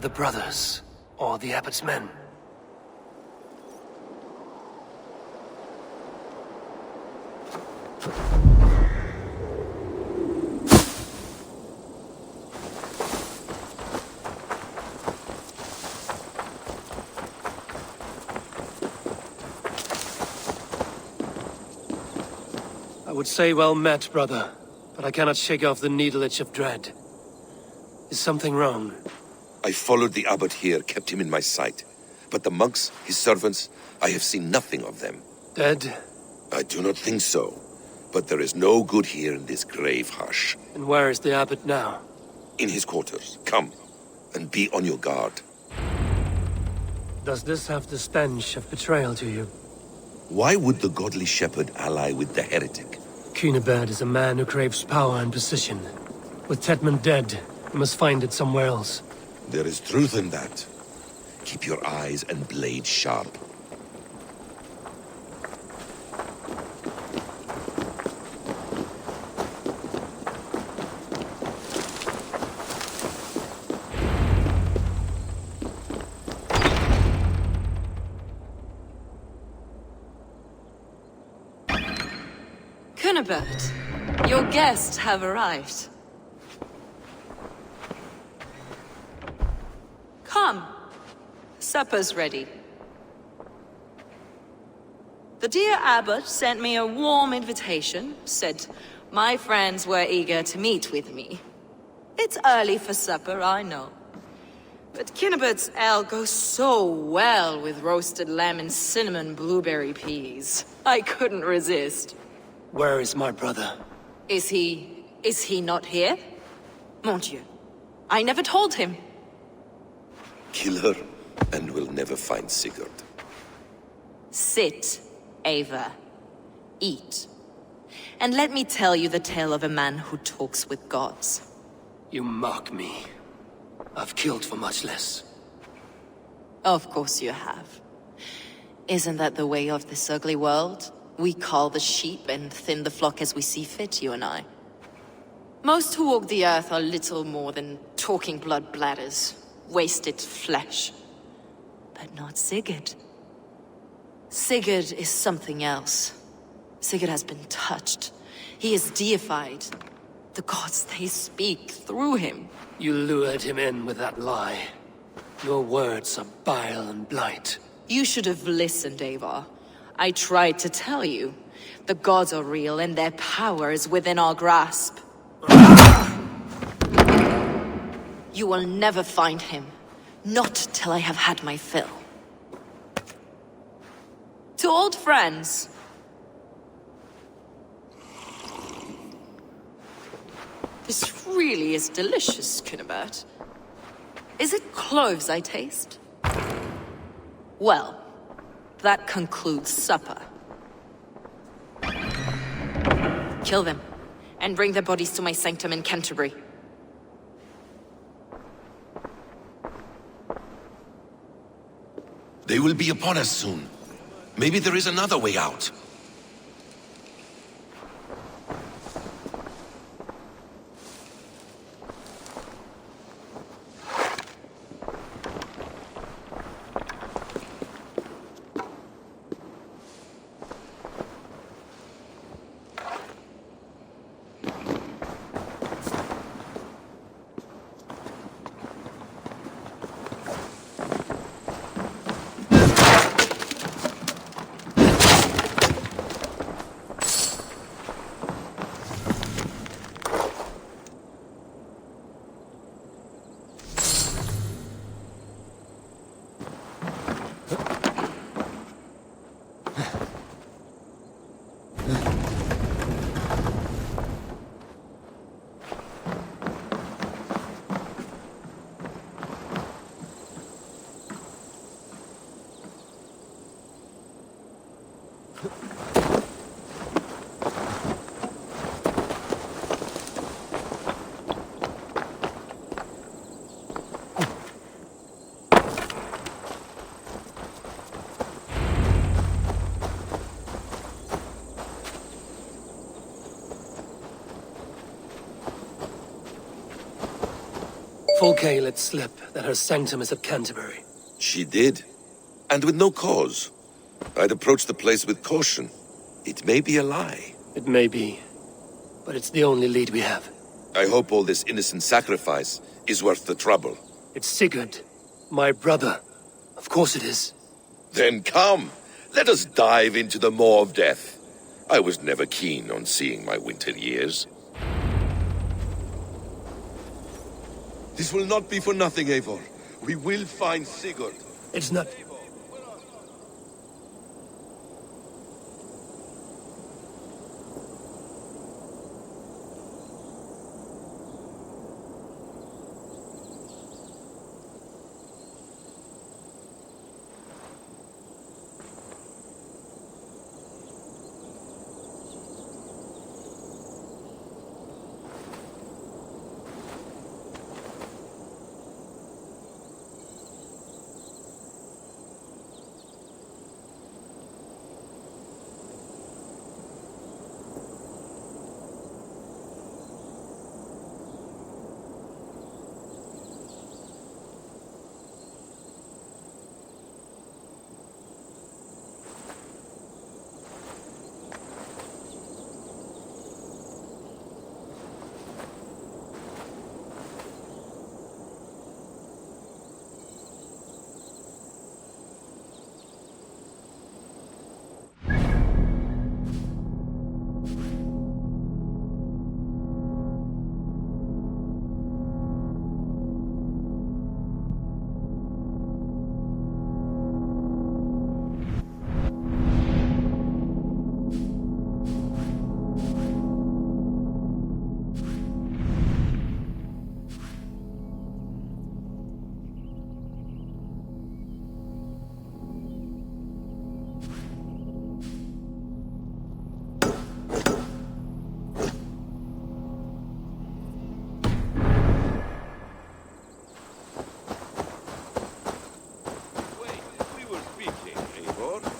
the brothers, or the abbot's men? I would say well met, brother, but I cannot shake off the needle itch of dread. Is something wrong? I followed the abbot here, kept him in my sight. But the monks, his servants, I have seen nothing of them. Dead? I do not think so. But there is no good here in this grave hush. And where is the abbot now? In his quarters. Come, and be on your guard. Does this have the stench of betrayal to you? Why would the godly shepherd ally with the heretic? Cunibert is a man who craves power and position. With Tedman dead, he must find it somewhere else. There is truth in that. Keep your eyes and blade sharp. Cunibert, your guests have arrived. Come. Supper's ready. The dear abbot sent me a warm invitation, said my friends were eager to meet with me. It's early for supper, I know. But Cunibert's ale goes so well with roasted lamb and cinnamon blueberry peas. I couldn't resist. Where is my brother? Is he not here? Mon Dieu, I never told him. Kill her, and we'll never find Sigurd. Sit, Ava. Eat. And let me tell you the tale of a man who talks with gods. You mock me. I've killed for much less. Of course you have. Isn't that the way of this ugly world? We cull the sheep and thin the flock as we see fit, you and I. Most who walk the earth are little more than talking blood bladders, wasted flesh. But not Sigurd. Sigurd is something else. Sigurd has been touched. He is deified. The gods, they speak through him. You lured him in with that lie. Your words are bile and blight. You should have listened, Ava. I tried to tell you. The gods are real and their power is within our grasp. You will never find him. Not till I have had my fill. To old friends. This really is delicious, Cunibert. Is it cloves I taste? Well, that concludes supper. Kill them, and bring their bodies to my sanctum in Canterbury. They will be upon us soon. Maybe there is another way out. Fulke let slip that her sanctum is at Canterbury. She did. And with no cause. I'd approach the place with caution. It may be a lie. It may be, but it's the only lead we have. I hope all this innocent sacrifice is worth the trouble. It's Sigurd, my brother. Of course it is. Then come, let us dive into the maw of death. I was never keen on seeing my winter years. This will not be for nothing, Eivor. We will find Sigurd. It's not...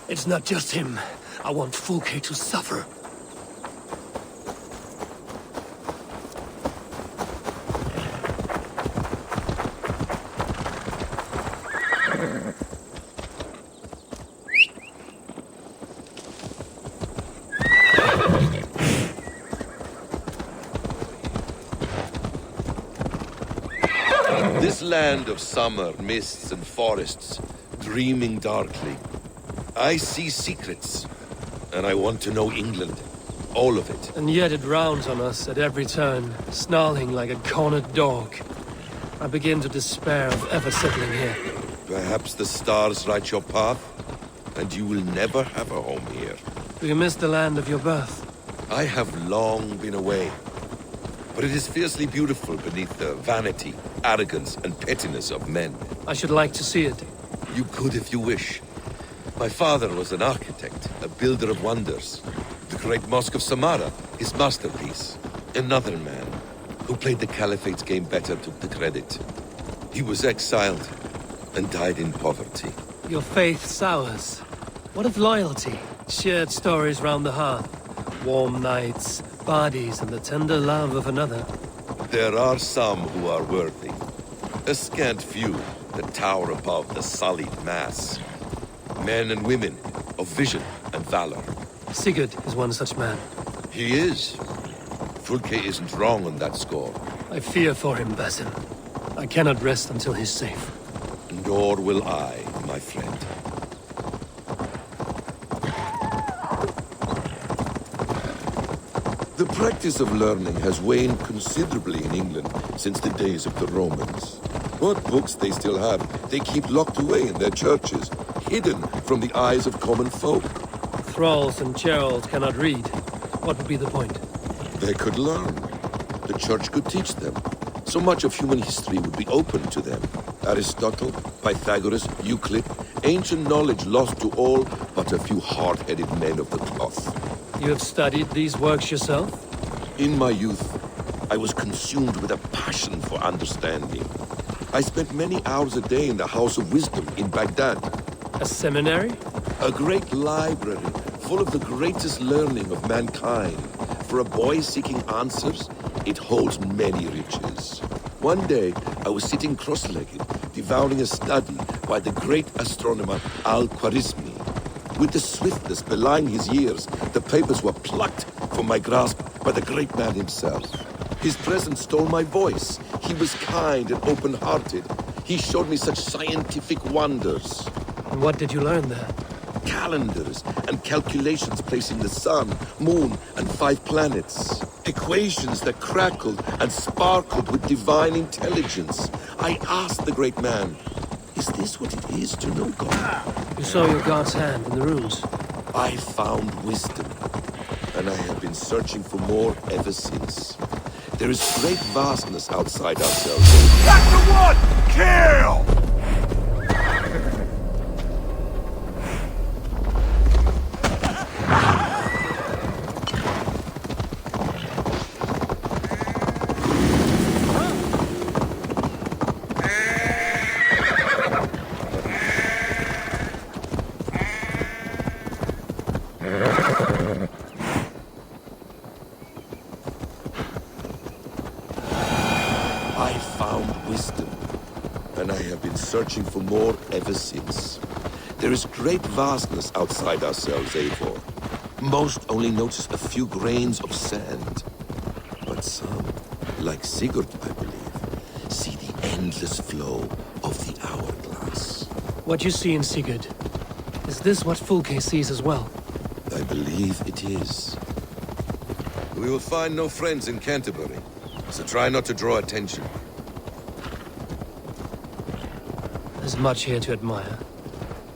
It's not just him. I want Fulke to suffer. This land of summer, mists and forests, dreaming darkly. I see secrets, and I want to know England. All of it. And yet it rounds on us at every turn, snarling like a cornered dog. I begin to despair of ever settling here. Perhaps the stars write your path, and you will never have a home here. Do you miss the land of your birth? I have long been away, but it is fiercely beautiful beneath the vanity, arrogance, and pettiness of men. I should like to see it. You could if you wish. My father was an architect, a builder of wonders. The great Mosque of Samarra, his masterpiece. Another man, who played the Caliphate's game better, took the credit. He was exiled and died in poverty. Your faith sours. What of loyalty? Shared stories round the hearth. Warm nights, bodies, and the tender love of another. There are some who are worthy. A scant few that tower above the sullied mass. Men and women of vision and valor. Sigurd is one such man. He is. Fulke isn't wrong on that score. I fear for him, Basim. I cannot rest until he's safe. Nor will I, my friend. The practice of learning has waned considerably in England since the days of the Romans. What books they still have, they keep locked away in their churches, hidden from the eyes of common folk. Thralls and churls cannot read. What would be the point? They could learn. The church could teach them. So much of human history would be open to them. Aristotle, Pythagoras, Euclid, ancient knowledge lost to all but a few hard-headed men of the cloth. You have studied these works yourself? In my youth, I was consumed with a passion for understanding. I spent many hours a day in the House of Wisdom in Baghdad. A seminary? A great library full of the greatest learning of mankind. For a boy seeking answers, it holds many riches. One day, I was sitting cross-legged, devouring a study by the great astronomer Al-Khwarizmi. With the swiftness belying his years, the papers were plucked from my grasp by the great man himself. His presence stole my voice. He was kind and open-hearted. He showed me such scientific wonders. And what did you learn there? Calendars and calculations placing the sun, moon, and 5 planets. Equations that crackled and sparkled with divine intelligence. I asked the great man, is this what it is to know God? You saw your god's hand in the runes. I found wisdom, and I have been searching for more ever since. There is great vastness outside ourselves. Back to one! Kill! I found wisdom, and I have been searching for more ever since. There is great vastness outside ourselves, Eivor. Most only notice a few grains of sand. But some, like Sigurd, I believe, see the endless flow of the hourglass. What you see in Sigurd, is this what Fulke sees as well? I believe it is. We will find no friends in Canterbury, so try not to draw attention. There's much here to admire,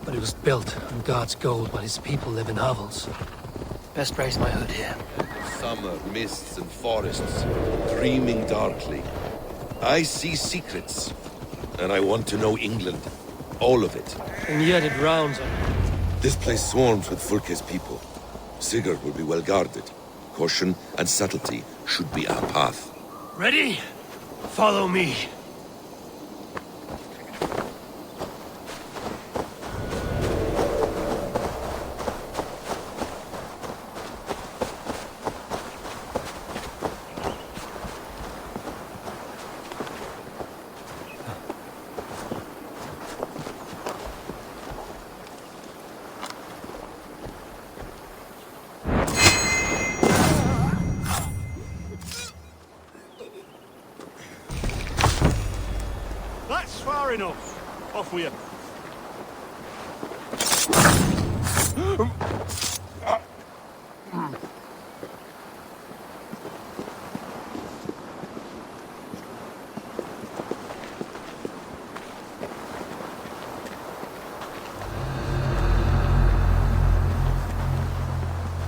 but it was built on God's gold while his people live in hovels. Best raise my hood here. Summer mists and forests, dreaming darkly. I see secrets, and I want to know England. All of it. And yet it rounds on... This place swarms with Fulke's people. Sigurd will be well guarded. Caution and subtlety should be our path. Ready? Follow me. That's far enough. Off with you.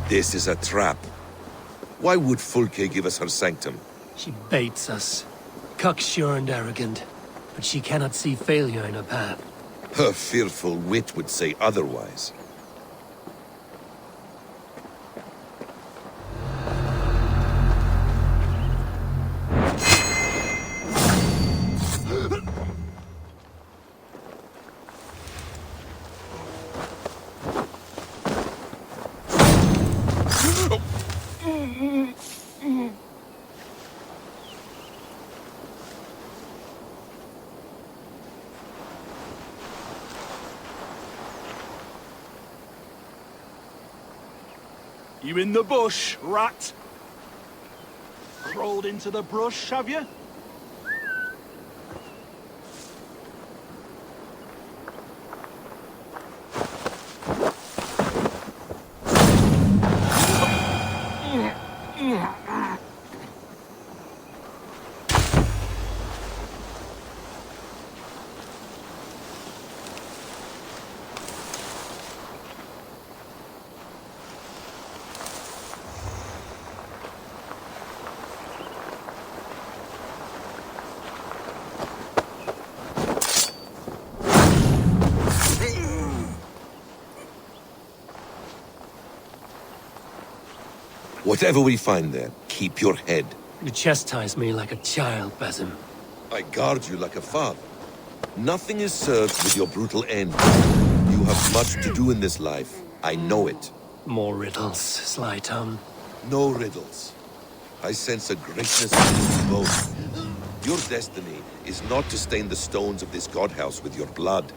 This is a trap. Why would Fulke give us her sanctum? She baits us. Cocksure and arrogant. But she cannot see failure in her path. Her fearful wit would say otherwise. You in the bush, rat? Crawled into the brush, have you? Whatever we find there, keep your head. You chastise me like a child, Basim. I guard you like a father. Nothing is served with your brutal end. You have much to do in this life. I know it. More riddles, sly tongue. No riddles. I sense a greatness in you both. Your destiny is not to stain the stones of this godhouse with your blood.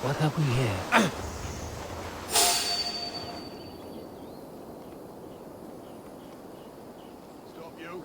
What have we here? Stop you.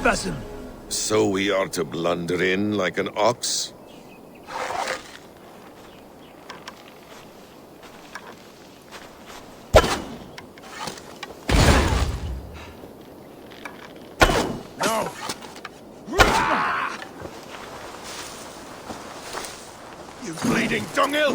Basim. So we are to blunder in like an ox? No. You bleeding dunghill!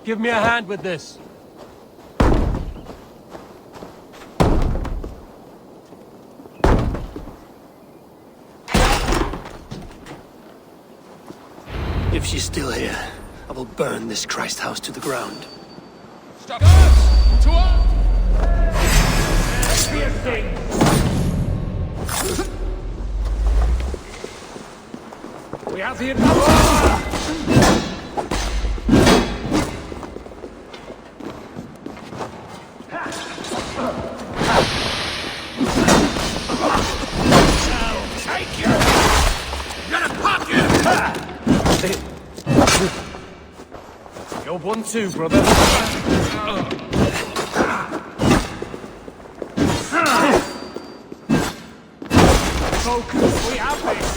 Give me a hand with this. If she's still here, I will burn this Christ house to the ground. Stop! To us! We have the advantage. You're one too, brother. Focus, we have this.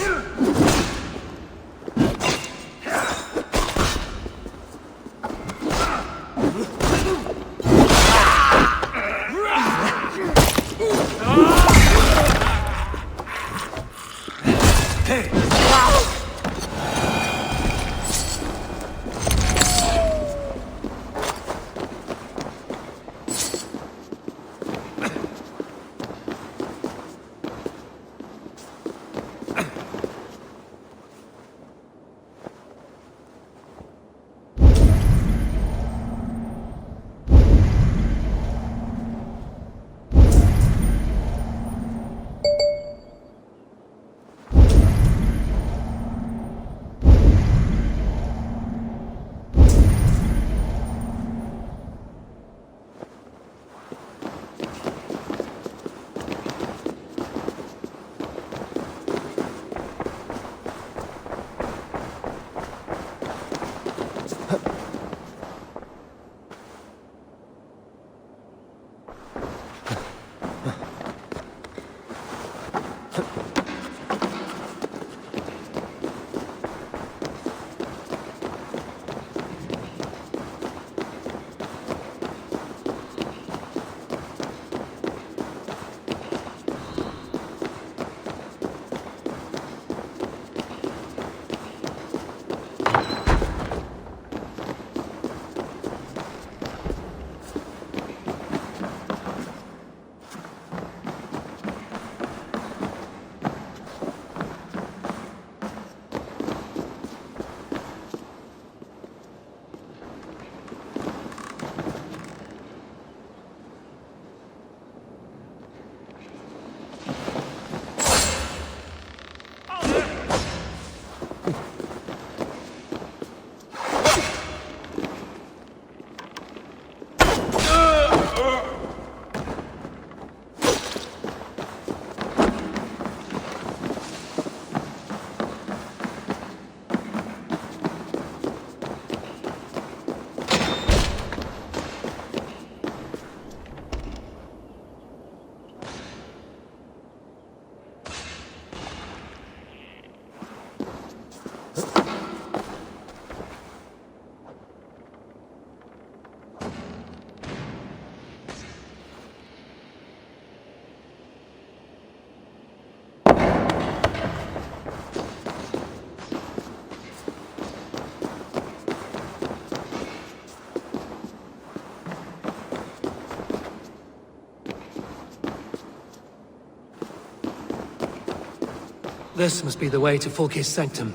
This must be the way to Fulke's sanctum.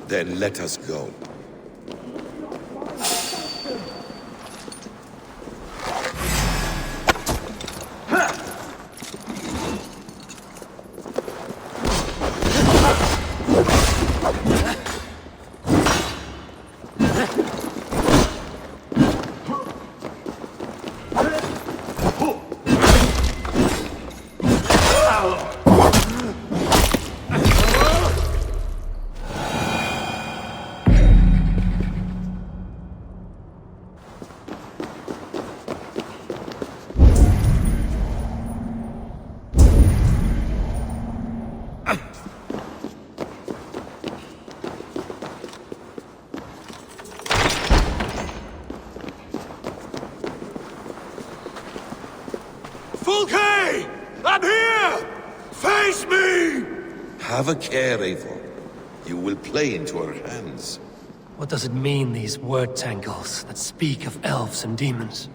Then let us go. Fulke! I'm here! Face me! Have a care, Eivor. You will play into our hands. What does it mean, these word tangles that speak of elves and demons?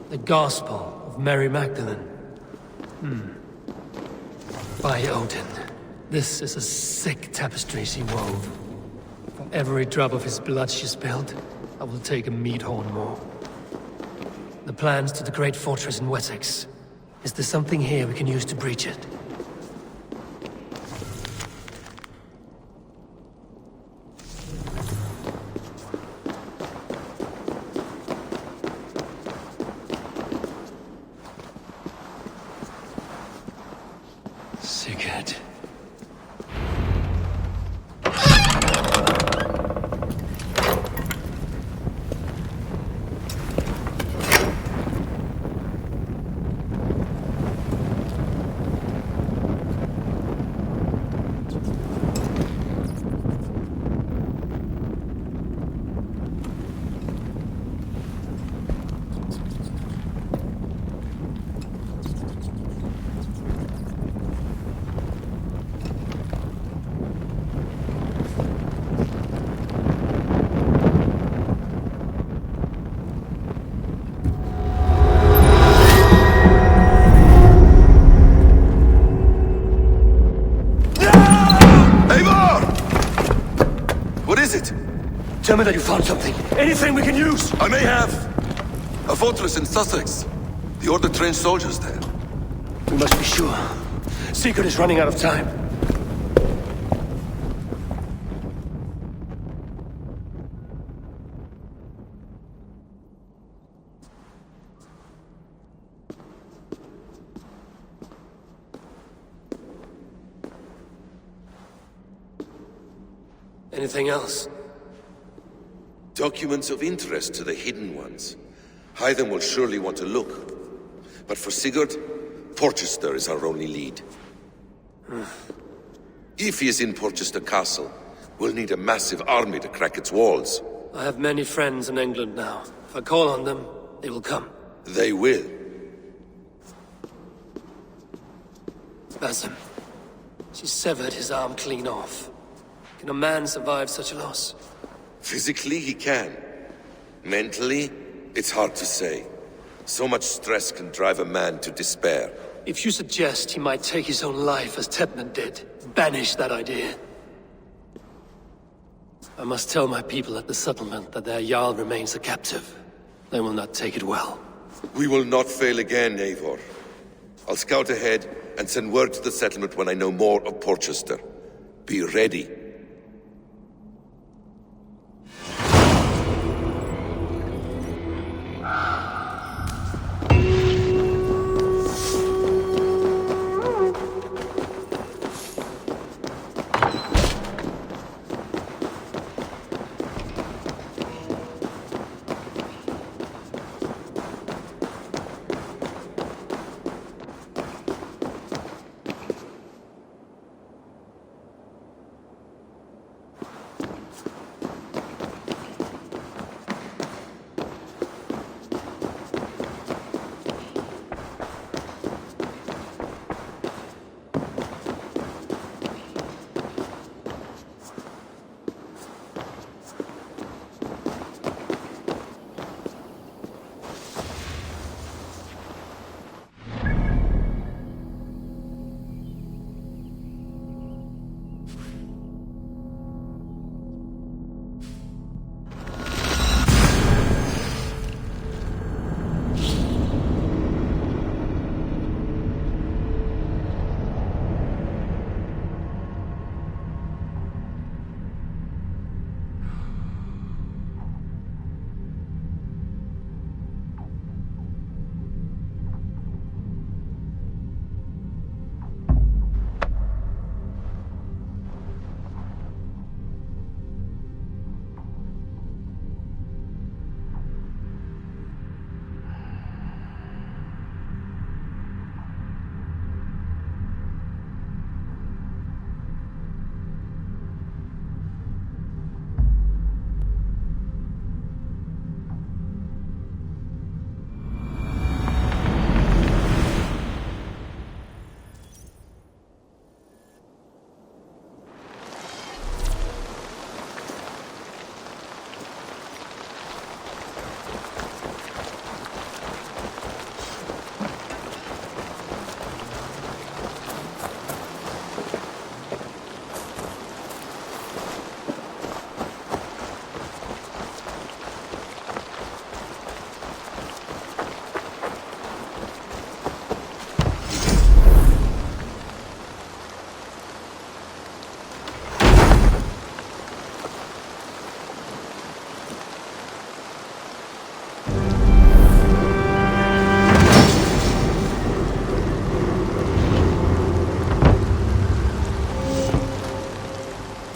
The Gospel of Mary Magdalene. By Odin, this is a sick tapestry she wove. For every drop of his blood she spilled, I will take a meat horn more. The plans to the great fortress in Wessex. Is there something here we can use to breach it? Sigurd. Tell me that you found something. Anything we can use! I may have. A fortress in Sussex. The Order trained soldiers there. We must be sure. Sigurd is running out of time. Anything else? Documents of interest to the Hidden Ones. Hythen will surely want to look. But for Sigurd, Porchester is our only lead. If he is in Porchester Castle, we'll need a massive army to crack its walls. I have many friends in England now. If I call on them, they will come. They will. Basim. She severed his arm clean off. Can a man survive such a loss? Physically, he can. Mentally, it's hard to say. So much stress can drive a man to despair. If you suggest he might take his own life as Tepman did, banish that idea. I must tell my people at the settlement that their Jarl remains a captive. They will not take it well. We will not fail again, Eivor. I'll scout ahead and send word to the settlement when I know more of Porchester. Be ready.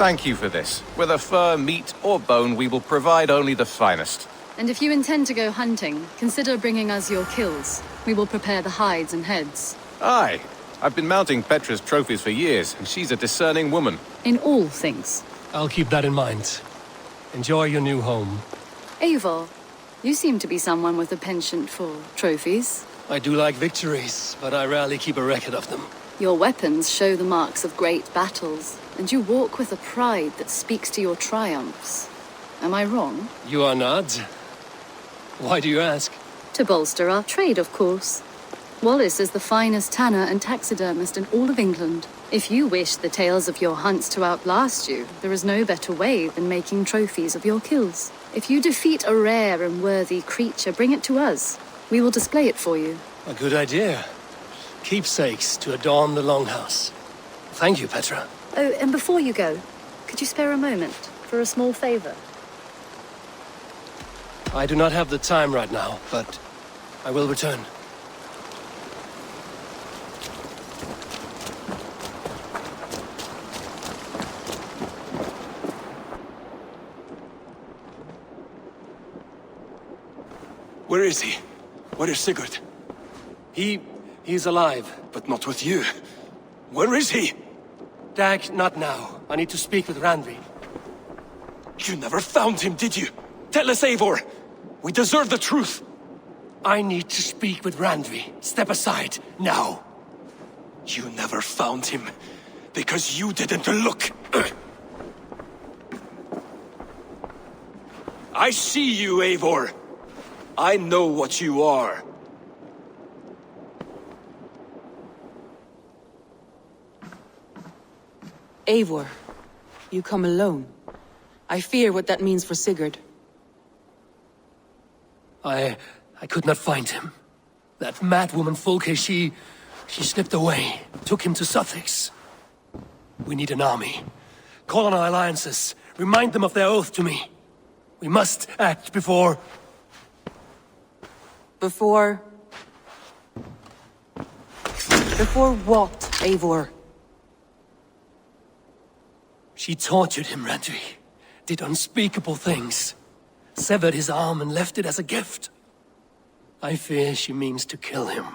Thank you for this. Whether fur, meat, or bone, we will provide only the finest. And if you intend to go hunting, consider bringing us your kills. We will prepare the hides and heads. Aye. I've been mounting Petra's trophies for years, and she's a discerning woman. In all things. I'll keep that in mind. Enjoy your new home. Eivor, you seem to be someone with a penchant for trophies. I do like victories, but I rarely keep a record of them. Your weapons show the marks of great battles, and you walk with a pride that speaks to your triumphs. Am I wrong? You are not. Why do you ask? To bolster our trade, of course. Wallace is the finest tanner and taxidermist in all of England. If you wish the tales of your hunts to outlast you, there is no better way than making trophies of your kills. If you defeat a rare and worthy creature, bring it to us. We will display it for you. A good idea. Keepsakes to adorn the longhouse. Thank you, Petra. Oh, and before you go, could you spare a moment for a small favor? I do not have the time right now, but I will return. Where is he? Where is Sigurd? He's alive. But not with you. Where is he? Dag, not now. I need to speak with Randvi. You never found him, did you? Tell us, Eivor! We deserve the truth! I need to speak with Randvi. Step aside, now. You never found him, because you didn't look. I see you, Eivor. I know what you are. Eivor, you come alone. I fear what that means for Sigurd. I could not find him. That madwoman Folke, she slipped away. Took him to Sussex. We need an army. Call on our alliances. Remind them of their oath to me. We must act before... Before what, Eivor? She tortured him, Randvi. Did unspeakable things. Severed his arm and left it as a gift. I fear she means to kill him.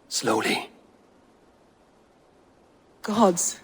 Slowly. Gods.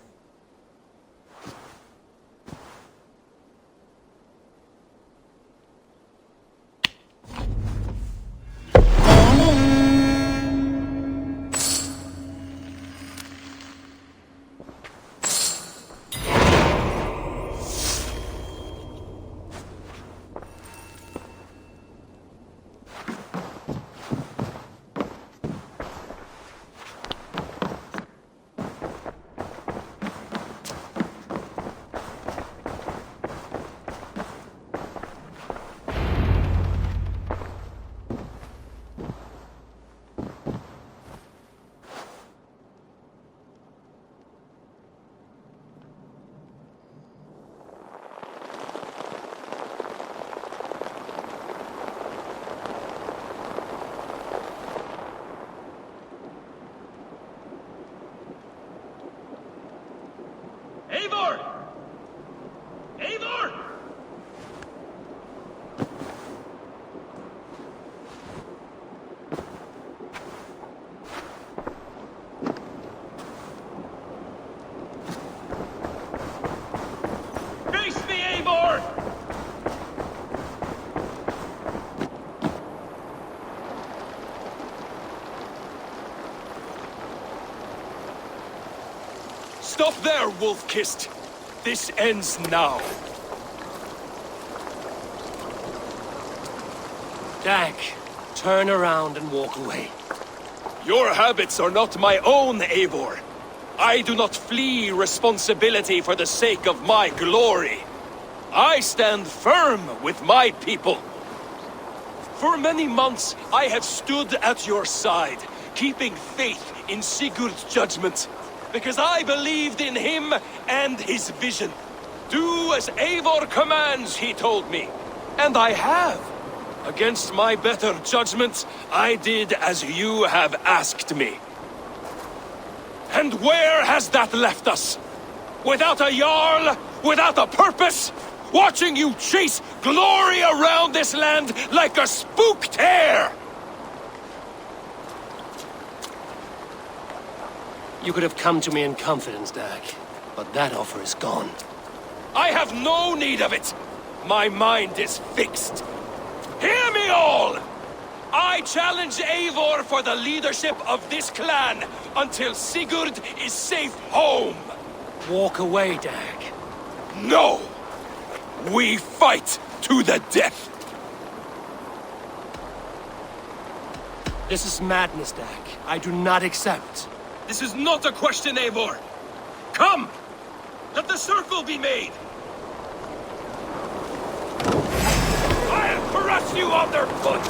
Eivor! Eivor! Face me, Eivor! Stop there, wolf-kissed! This ends now. Dag, turn around and walk away. Your habits are not my own, Eivor. I do not flee responsibility for the sake of my glory. I stand firm with my people. For many months, I have stood at your side, keeping faith in Sigurd's judgment. Because I believed in him and his vision. Do as Eivor commands, he told me. And I have. Against my better judgment, I did as you have asked me. And where has that left us? Without a Jarl? Without a purpose? Watching you chase glory around this land like a spooked hare! You could have come to me in confidence, Dag, but that offer is gone. I have no need of it! My mind is fixed. Hear me all! I challenge Eivor for the leadership of this clan until Sigurd is safe home! Walk away, Dag. No! We fight to the death! This is madness, Dag. I do not accept. This is not a question, Eivor! Come! Let the circle be made! I'll crush you underfoot!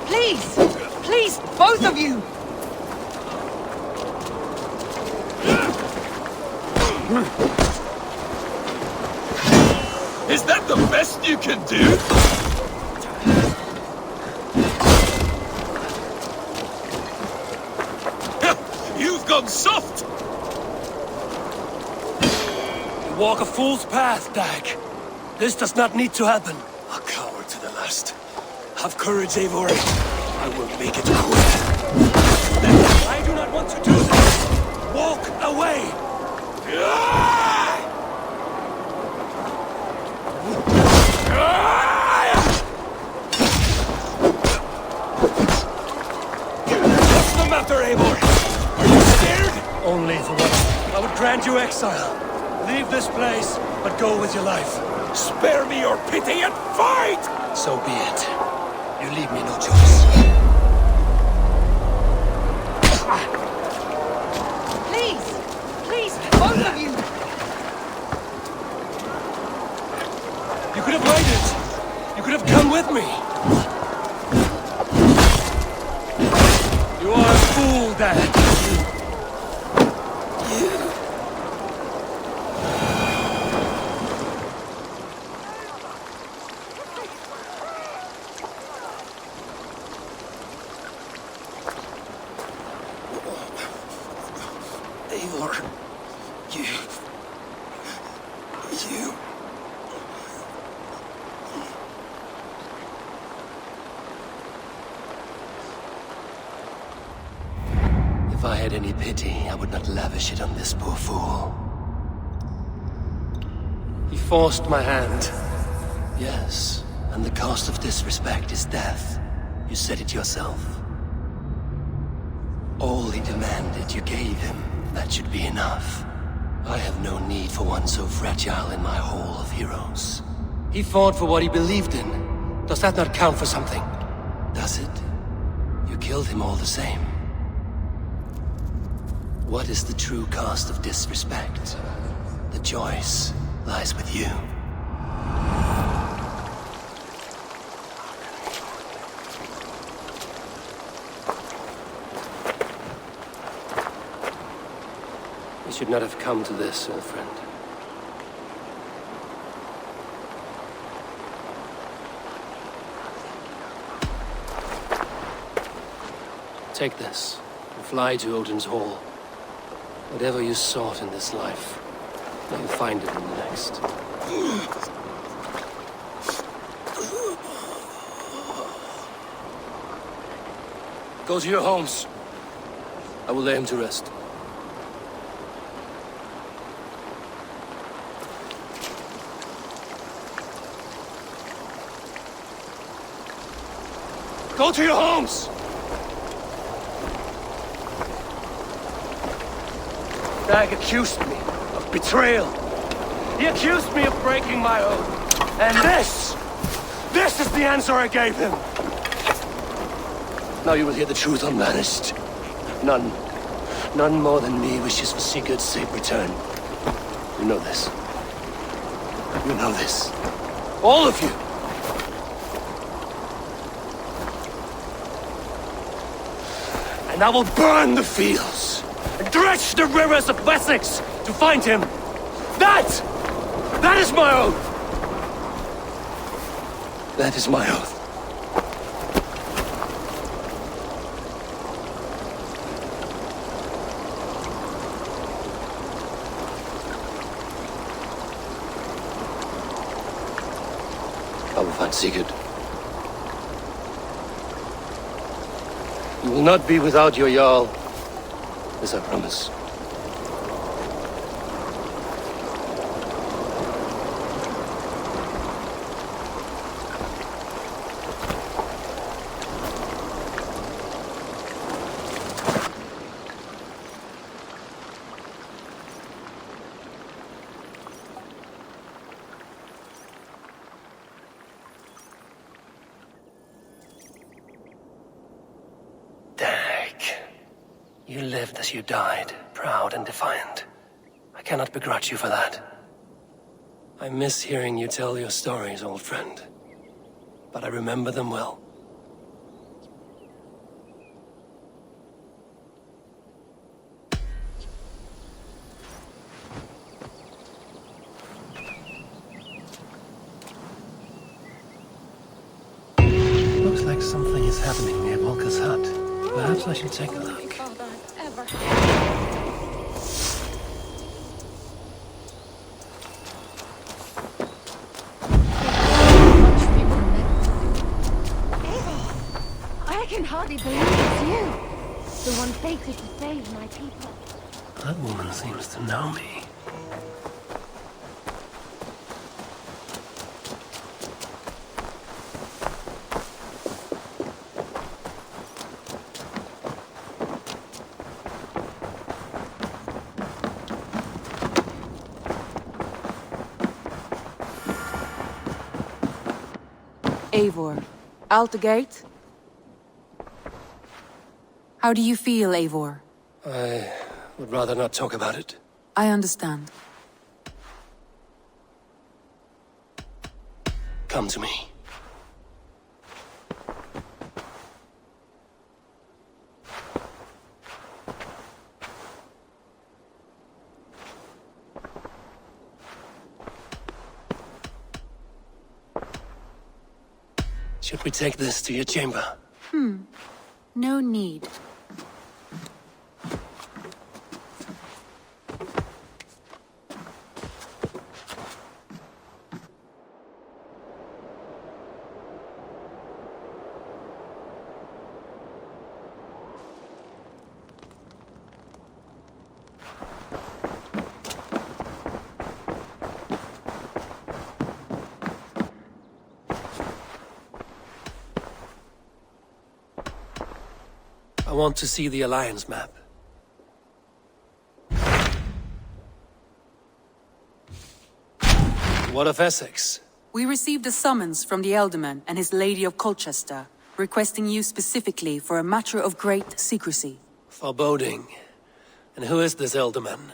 Please! Please, both of you! Is that the best you can do? You've gone soft! You walk a fool's path, Dag. This does not need to happen. A coward to the last. Have courage, Eivor. I will make it quick. I do not want to do this. Walk away. What's the matter, Eivor? Are you scared? Only for once. I would grant you exile. Leave this place, but go with your life. Spare me your pity and fight! So be it. You leave me no choice. Please! Please, both of you! You could have waited. You could have come with me. You are a fool, Dad. Eivor, you... If I had any pity, I would not lavish it on this poor fool. He forced my hand. Yes, and the cost of disrespect is death. You said it yourself. All he demanded, you gave him. That should be enough. I have no need for one so fragile in my hall of heroes. He fought for what he believed in. Does that not count for something? Does it? You killed him all the same. What is the true cost of disrespect? The choice lies with you. We should not have come to this, old friend. Take this, and fly to Odin's Hall. Whatever you sought in this life, may you find it in the next. Go to your homes. I will lay him to rest. Go to your homes! Dag accused me of betrayal. He accused me of breaking my oath. And this is the answer I gave him. Now you will hear the truth unbanished. None more than me wishes for Sigurd's safe return. You know this. You know this. All of you. And I will burn the fields and dredge the rivers of Wessex to find him. That is my oath. That is my oath. I will find Sigurd. You will not be without your Jarl, as I promise. You lived as you died, proud and defiant. I cannot begrudge you for that. I miss hearing you tell your stories, old friend. But I remember them well. Looks like something is happening near Volker's hut. Perhaps I should take a look. hardly believe it's you. The one fated to save my people. That woman seems to know me. Eivor, out the gate? How do you feel, Eivor? I would rather not talk about it. I understand. Come to me. Should we take this to your chamber? No need. I want to see the Alliance map. What of Essex? We received a summons from the Ealdorman and his Lady of Colchester, requesting you specifically for a matter of great secrecy. Foreboding. And who is this Ealdorman?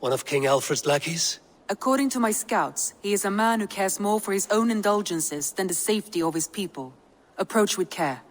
One of King Alfred's lackeys? According to my scouts, he is a man who cares more for his own indulgences than the safety of his people. Approach with care.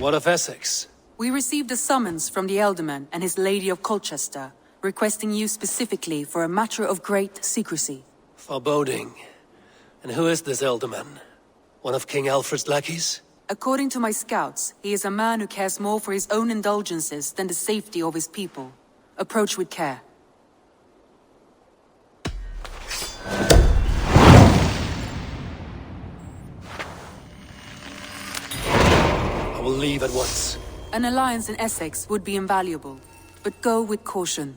What of Essex? We received a summons from the Ealdorman and his Lady of Colchester, requesting you specifically for a matter of great secrecy. Foreboding. And who is this Ealdorman? One of King Alfred's lackeys? According to my scouts, he is a man who cares more for his own indulgences than the safety of his people. Approach with care. I will leave at once. An alliance in Essex would be invaluable, but go with caution.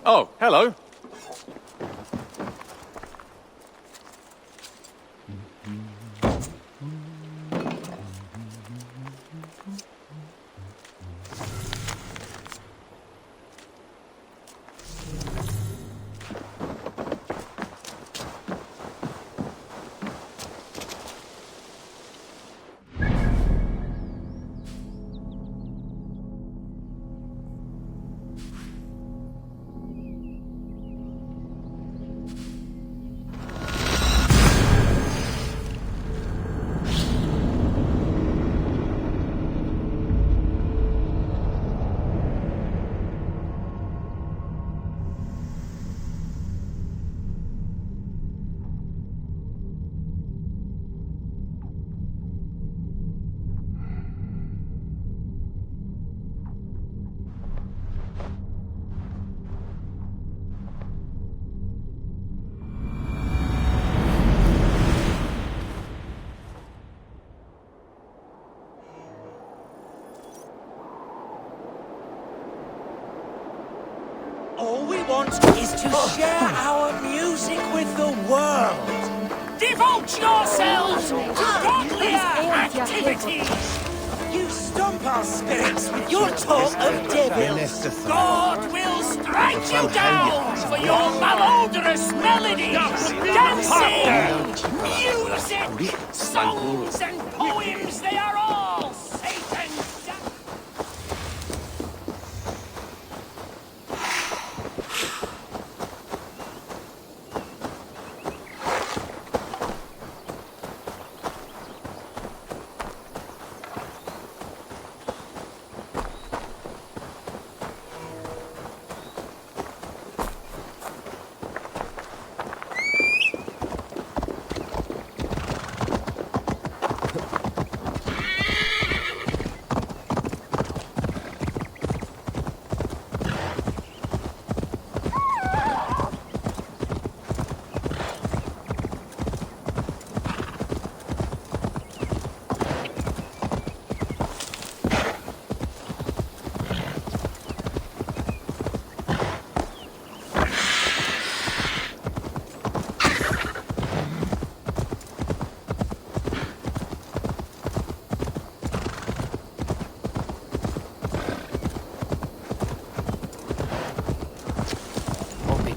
Oh, hello. All we want is to share our music with the world. Devote yourselves to godlier activities! You stomp our spirits with your talk of devils. God will strike you down for your malodorous melodies, dancing, music, songs, and poems. They are all Satan's.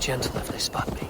Gentle if they spot me.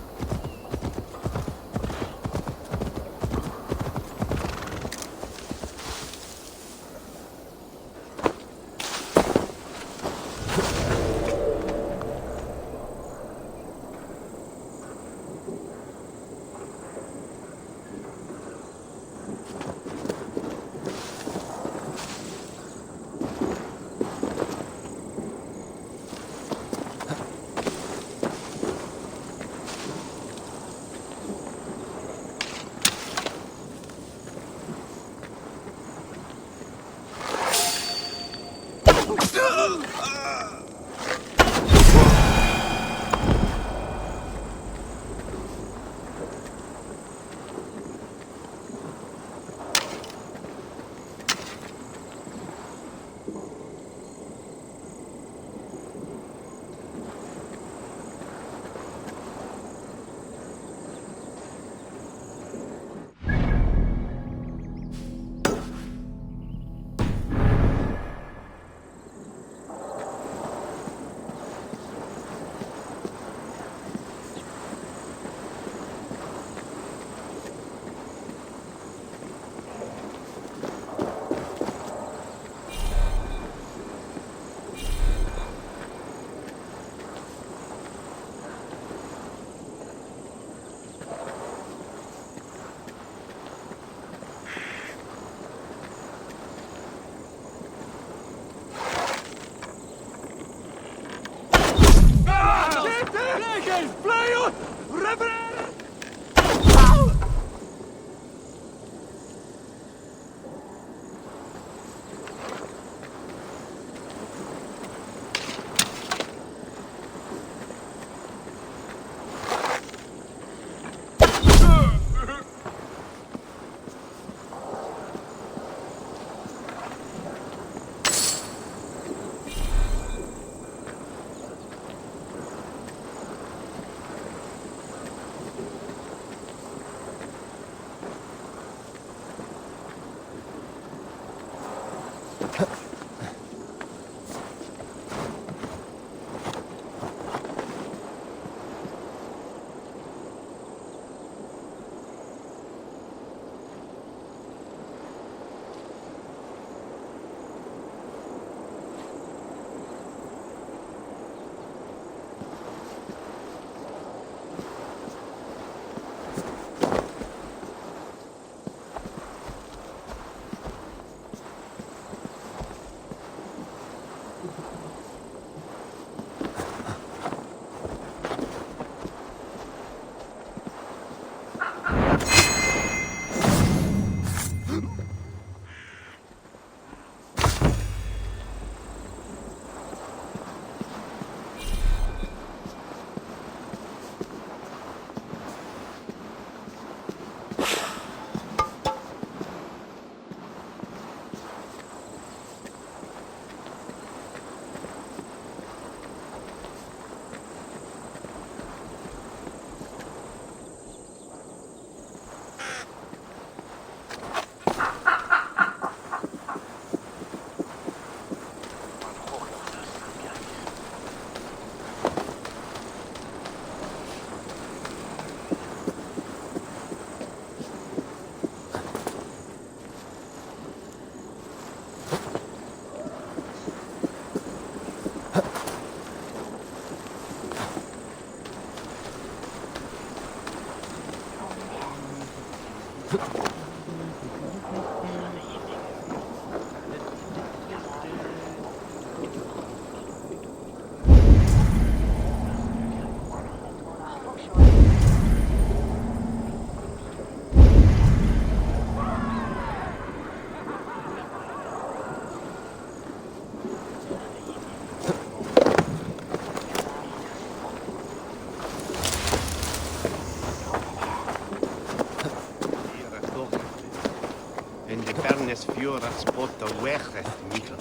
Bernes fjuras bota wegret Mikkel.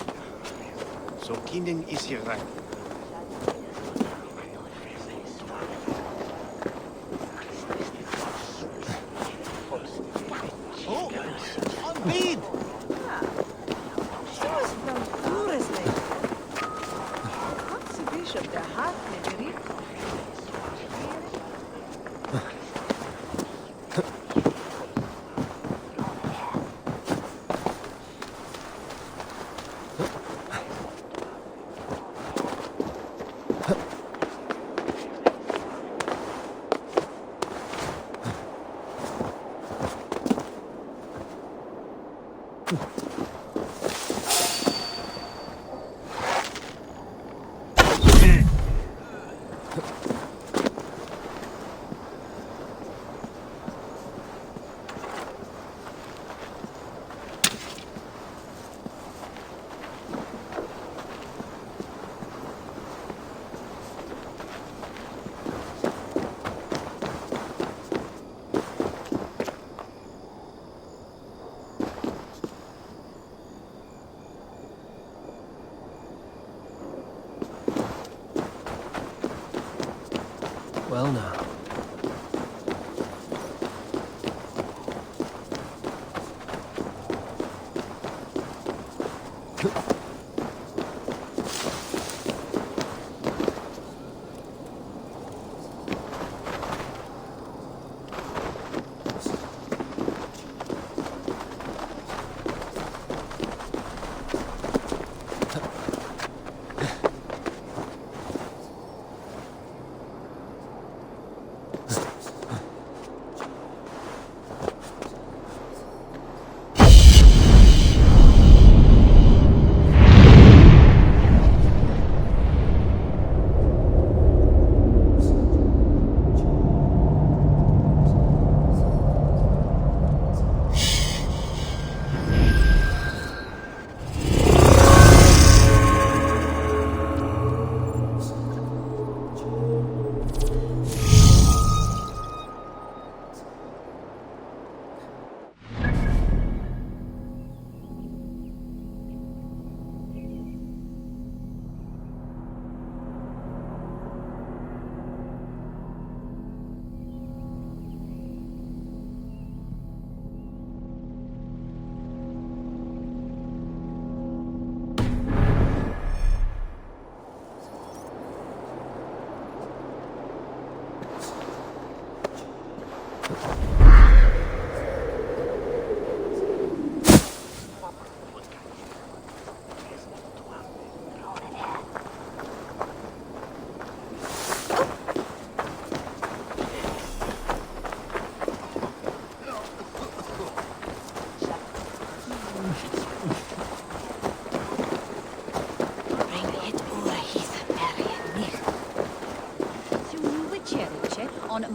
Så kindin is hier rein. Oh, on bid! Zoals dan toerisme. Wat ze bishop de haat met de riep.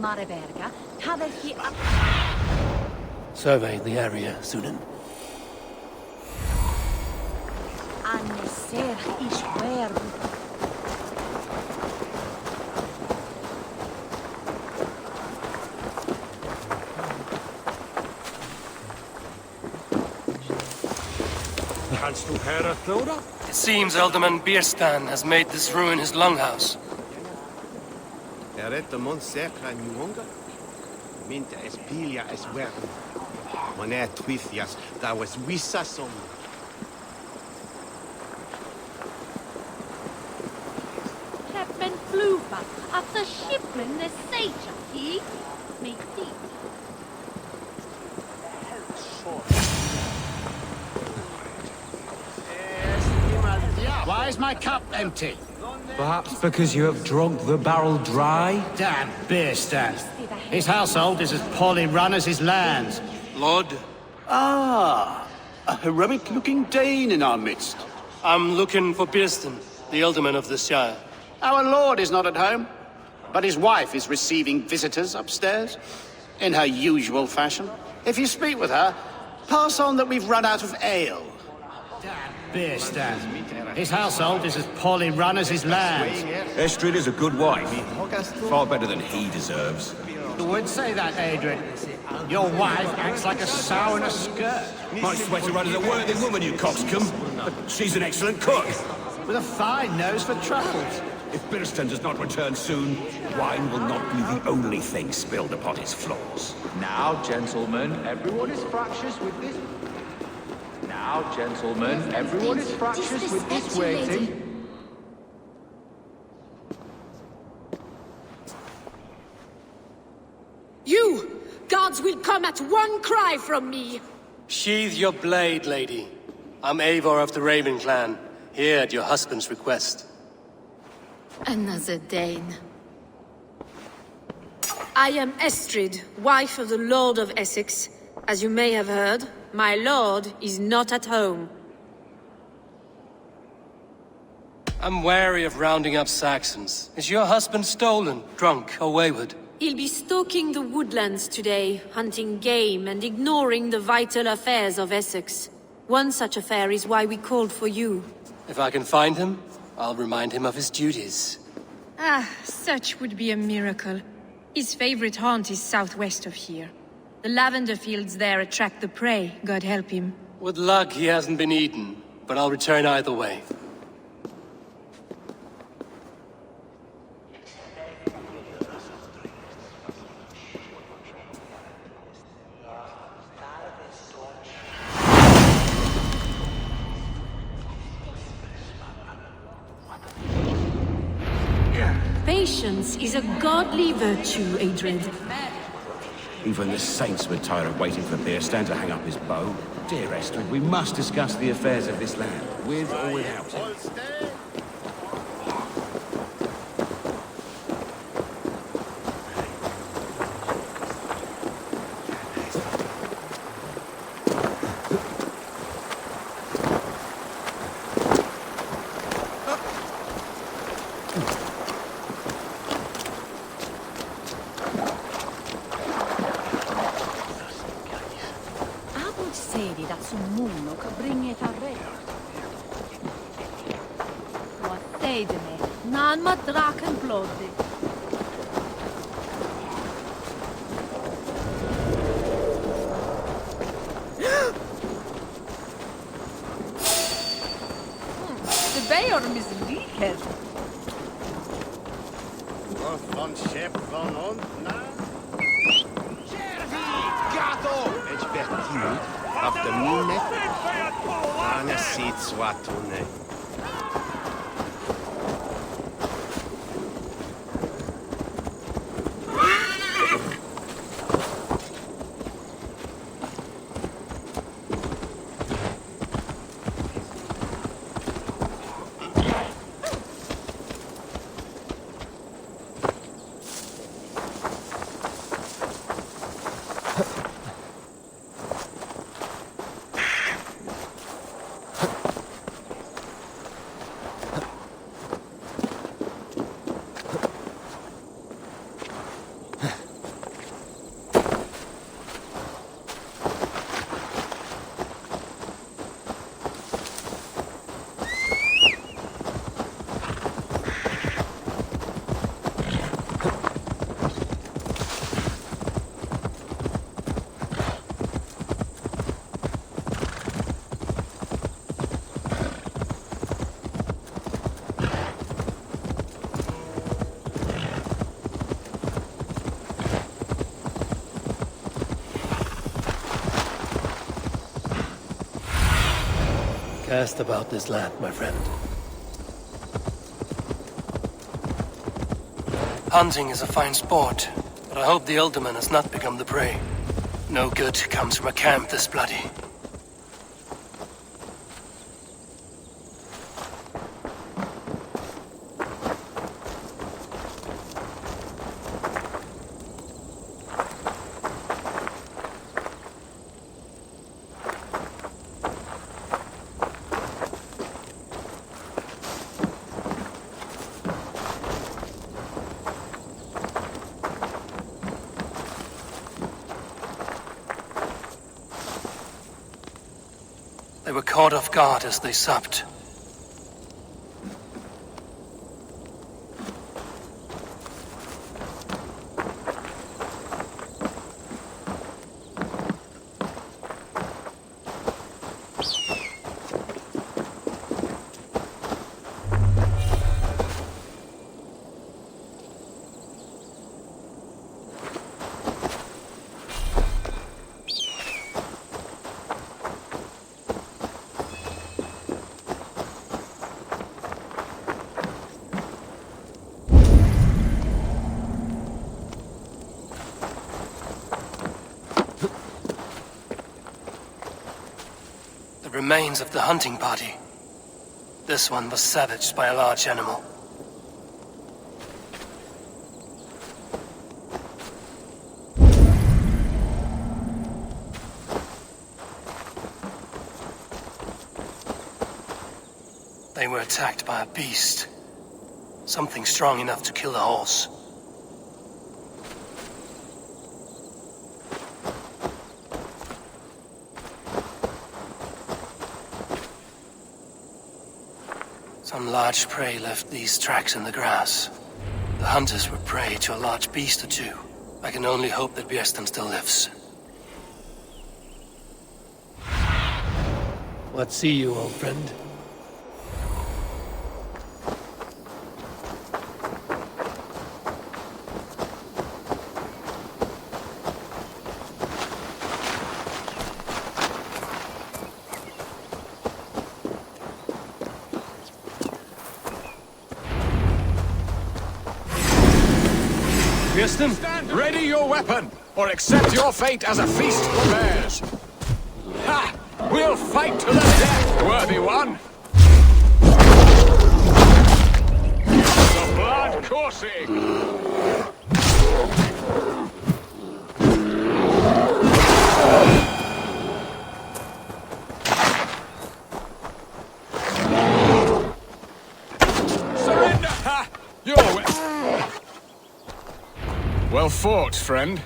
Mareberga, haver hi... Survey the area, Sunan. Anneser is where... Kannst du höra, Thora? It seems Alderman Bierstan has made this ruin his longhouse. Eret de mon sekra nyonga. Minta espilia es wer. Monet twithias, that was wissa som. Captain Fluva, at the shipman the sage, he? Me think. Why is my cup empty? Perhaps because you have drunk the barrel dry? Damn Bierstan. His household is as poorly run as his lands. Lord, Ah, a heroic-looking Dane in our midst. I'm looking for Bierstan, the Alderman of the Shire. Our lord is not at home, but his wife is receiving visitors upstairs, in her usual fashion. If you speak with her, pass on that we've run out of ale. Damn Bierstan. His household is as poorly run as his lands. Estrid is a good wife. Far better than he deserves. You would say that, Adrian. Your wife acts like a sow in a skirt. My sweater run is a worthy woman, you coxcomb. But she's an excellent cook. With a fine nose for truffles. If Bierstan does not return soon, wine will not be the only thing spilled upon his floors. Now, gentlemen, everyone is fractious with this. Now, gentlemen, everyone is fractious with this waiting. You! Gods will come at one cry from me! Sheathe your blade, lady. I'm Eivor of the Raven clan, here at your husband's request. Another Dane. I am Estrid, wife of the Lord of Essex. As you may have heard, my lord is not at home. I'm wary of rounding up Saxons. Is your husband stolen, drunk, or wayward? He'll be stalking the woodlands today, hunting game and ignoring the vital affairs of Essex. One such affair is why we called for you. If I can find him, I'll remind him of his duties. Ah, such would be a miracle. His favorite haunt is southwest of here. The lavender fields there attract the prey, God help him. With luck, he hasn't been eaten, but I'll return either way. Patience is a godly virtue, Adrian. Even the saints would tire of waiting for Bierstan to hang up his bow. Dear Estrid, we must discuss the affairs of this land, with or without him. Nan ma draken blodde. The Bayorm is leakhead. Van schep van on, na? Gato! Edge Bertini, af de mine. Anna ziet zwatune. asked about this land, my friend. Hunting is a fine sport, but I hope the Alderman has not become the prey. No good comes from a camp this bloody. They were caught off guard as they supped. Remains of the hunting party. This one was savaged by a large animal. They were attacked by a beast. Something strong enough to kill a horse. Some large prey left these tracks in the grass. The hunters were prey to a large beast or two. I can only hope that Bjersten still lives. What see you, old friend? Stand ready your weapon, or accept your fate as a feast for bears. Ha! We'll fight to the death, worthy one! The blood coursing! Surrender! Ha! Your weapon! Well fought, friend.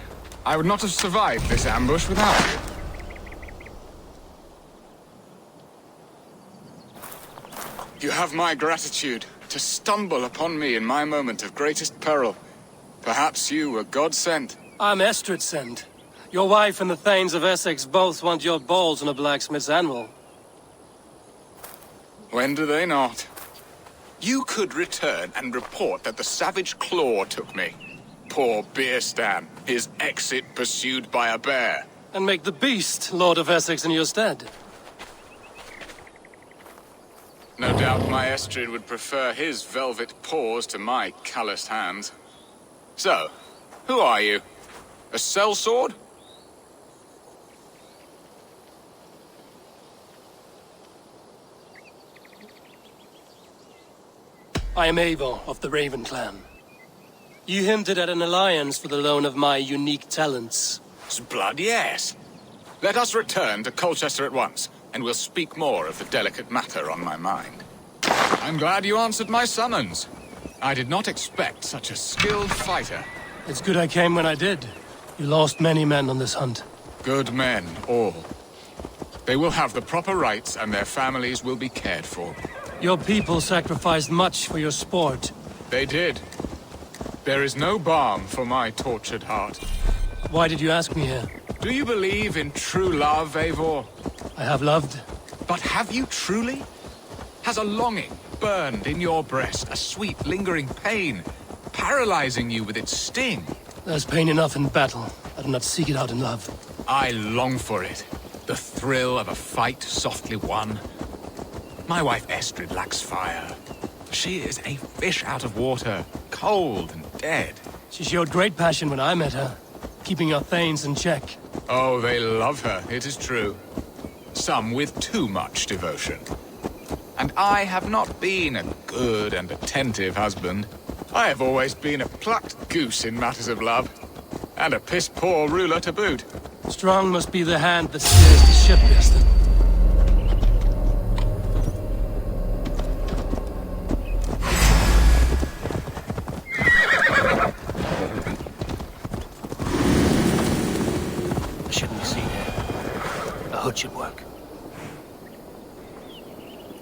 I would not have survived this ambush without you. You have my gratitude to stumble upon me in my moment of greatest peril. Perhaps you were God-sent. I'm Estrid sent. Your wife and the Thanes of Essex both want your balls on a blacksmith's anvil. When do they not? You could return and report that the savage claw took me. Poor Bierstan, his exit pursued by a bear. And make the beast Lord of Essex in your stead. No doubt my Estrid would prefer his velvet paws to my calloused hands. So, who are you? A sellsword? I am Eivor of the Raven clan. You hinted at an alliance for the loan of my unique talents. Blood, yes. Let us return to Colchester at once, and we'll speak more of the delicate matter on my mind. I'm glad you answered my summons. I did not expect such a skilled fighter. It's good I came when I did. You lost many men on this hunt. Good men, all. They will have the proper rights, and their families will be cared for. Your people sacrificed much for your sport. They did. There is no balm for my tortured heart. Why did you ask me here? Do you believe in true love, Eivor? I have loved. But have you truly? Has a longing burned in your breast, a sweet, lingering pain, paralyzing you with its sting? There's pain enough in battle. I do not seek it out in love. I long for it. The thrill of a fight softly won. My wife Estrid lacks fire. She is a fish out of water, cold and dead. She showed great passion when I met her, keeping our thanes in check. Oh, they love her, it is true. Some with too much devotion. And I have not been a good and attentive husband. I have always been a plucked goose in matters of love. And a piss-poor ruler to boot. Strong must be the hand that steers the ship, Mister. I shouldn't be seen here. A hood should work.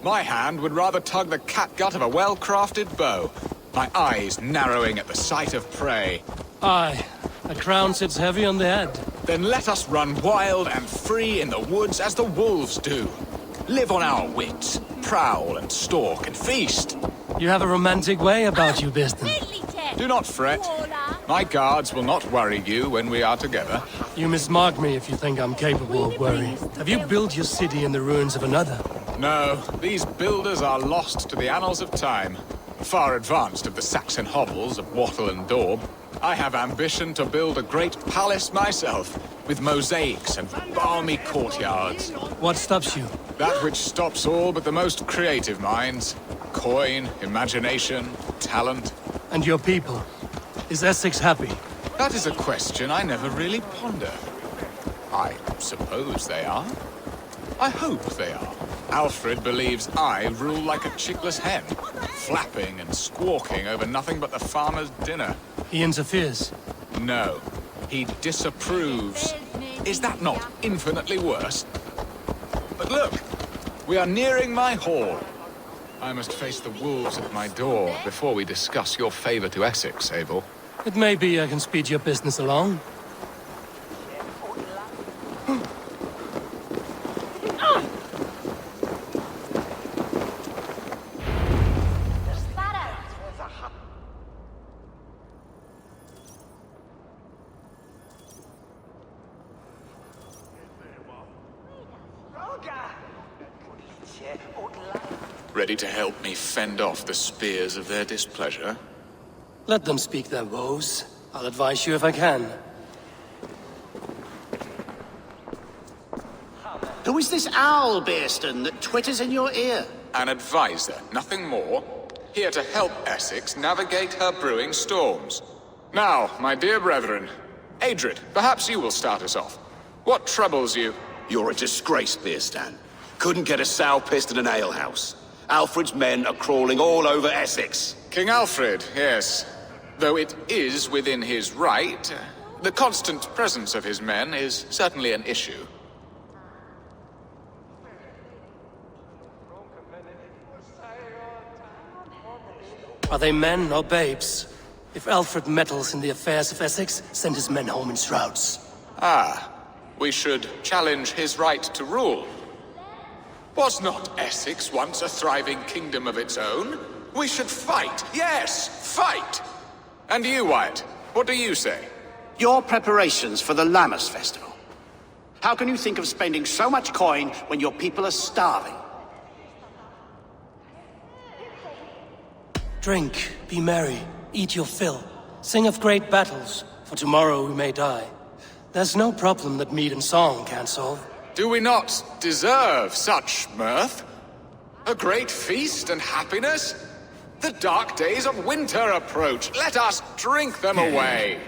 My hand would rather tug the catgut of a well-crafted bow. My eyes narrowing at the sight of prey. Aye. A crown sits heavy on the head. Then let us run wild and free in the woods as the wolves do. Live on our wits, prowl and stalk and feast. You have a romantic way about you, Biston. Do not fret. My guards will not worry you when we are together. You mismark me if you think I'm capable of worry. Have you built your city in the ruins of another? No, these builders are lost to the annals of time. Far advanced of the Saxon hovels of Wattle and Daub. I have ambition to build a great palace myself, with mosaics and balmy courtyards. What stops you? That which stops all but the most creative minds. Coin, imagination, talent. And your people? Is Essex happy? That is a question I never really ponder. I suppose they are. I hope they are. Alfred believes I rule like a chickless hen, flapping and squawking over nothing but the farmer's dinner. He interferes? No, he disapproves. Is that not infinitely worse? But look, we are nearing my hall. I must face the wolves at my door before we discuss your favor to Essex, Abel. It may be I can speed your business along. Ready to help me fend off the spears of their displeasure? Let them speak their woes. I'll advise you if I can. Who is this owl, Bearston, that twitters in your ear? An advisor, nothing more. Here to help Essex navigate her brewing storms. Now, my dear brethren, Adred, perhaps you will start us off. What troubles you? You're a disgrace, Bearstan. Couldn't get a sow pissed in an alehouse. Alfred's men are crawling all over Essex. King Alfred, yes. Though it is within his right, the constant presence of his men is certainly an issue. Are they men or babes? If Alfred meddles in the affairs of Essex, send his men home in shrouds. Ah, we should challenge his right to rule. Was not Essex once a thriving kingdom of its own? We should fight, yes, fight! And you, Wyatt, what do you say? Your preparations for the Lammas festival. How can you think of spending so much coin when your people are starving? Drink, be merry, eat your fill. Sing of great battles, for tomorrow we may die. There's no problem that meat and song can't solve. Do we not deserve such mirth? A great feast and happiness? The dark days of winter approach. Let us drink them away.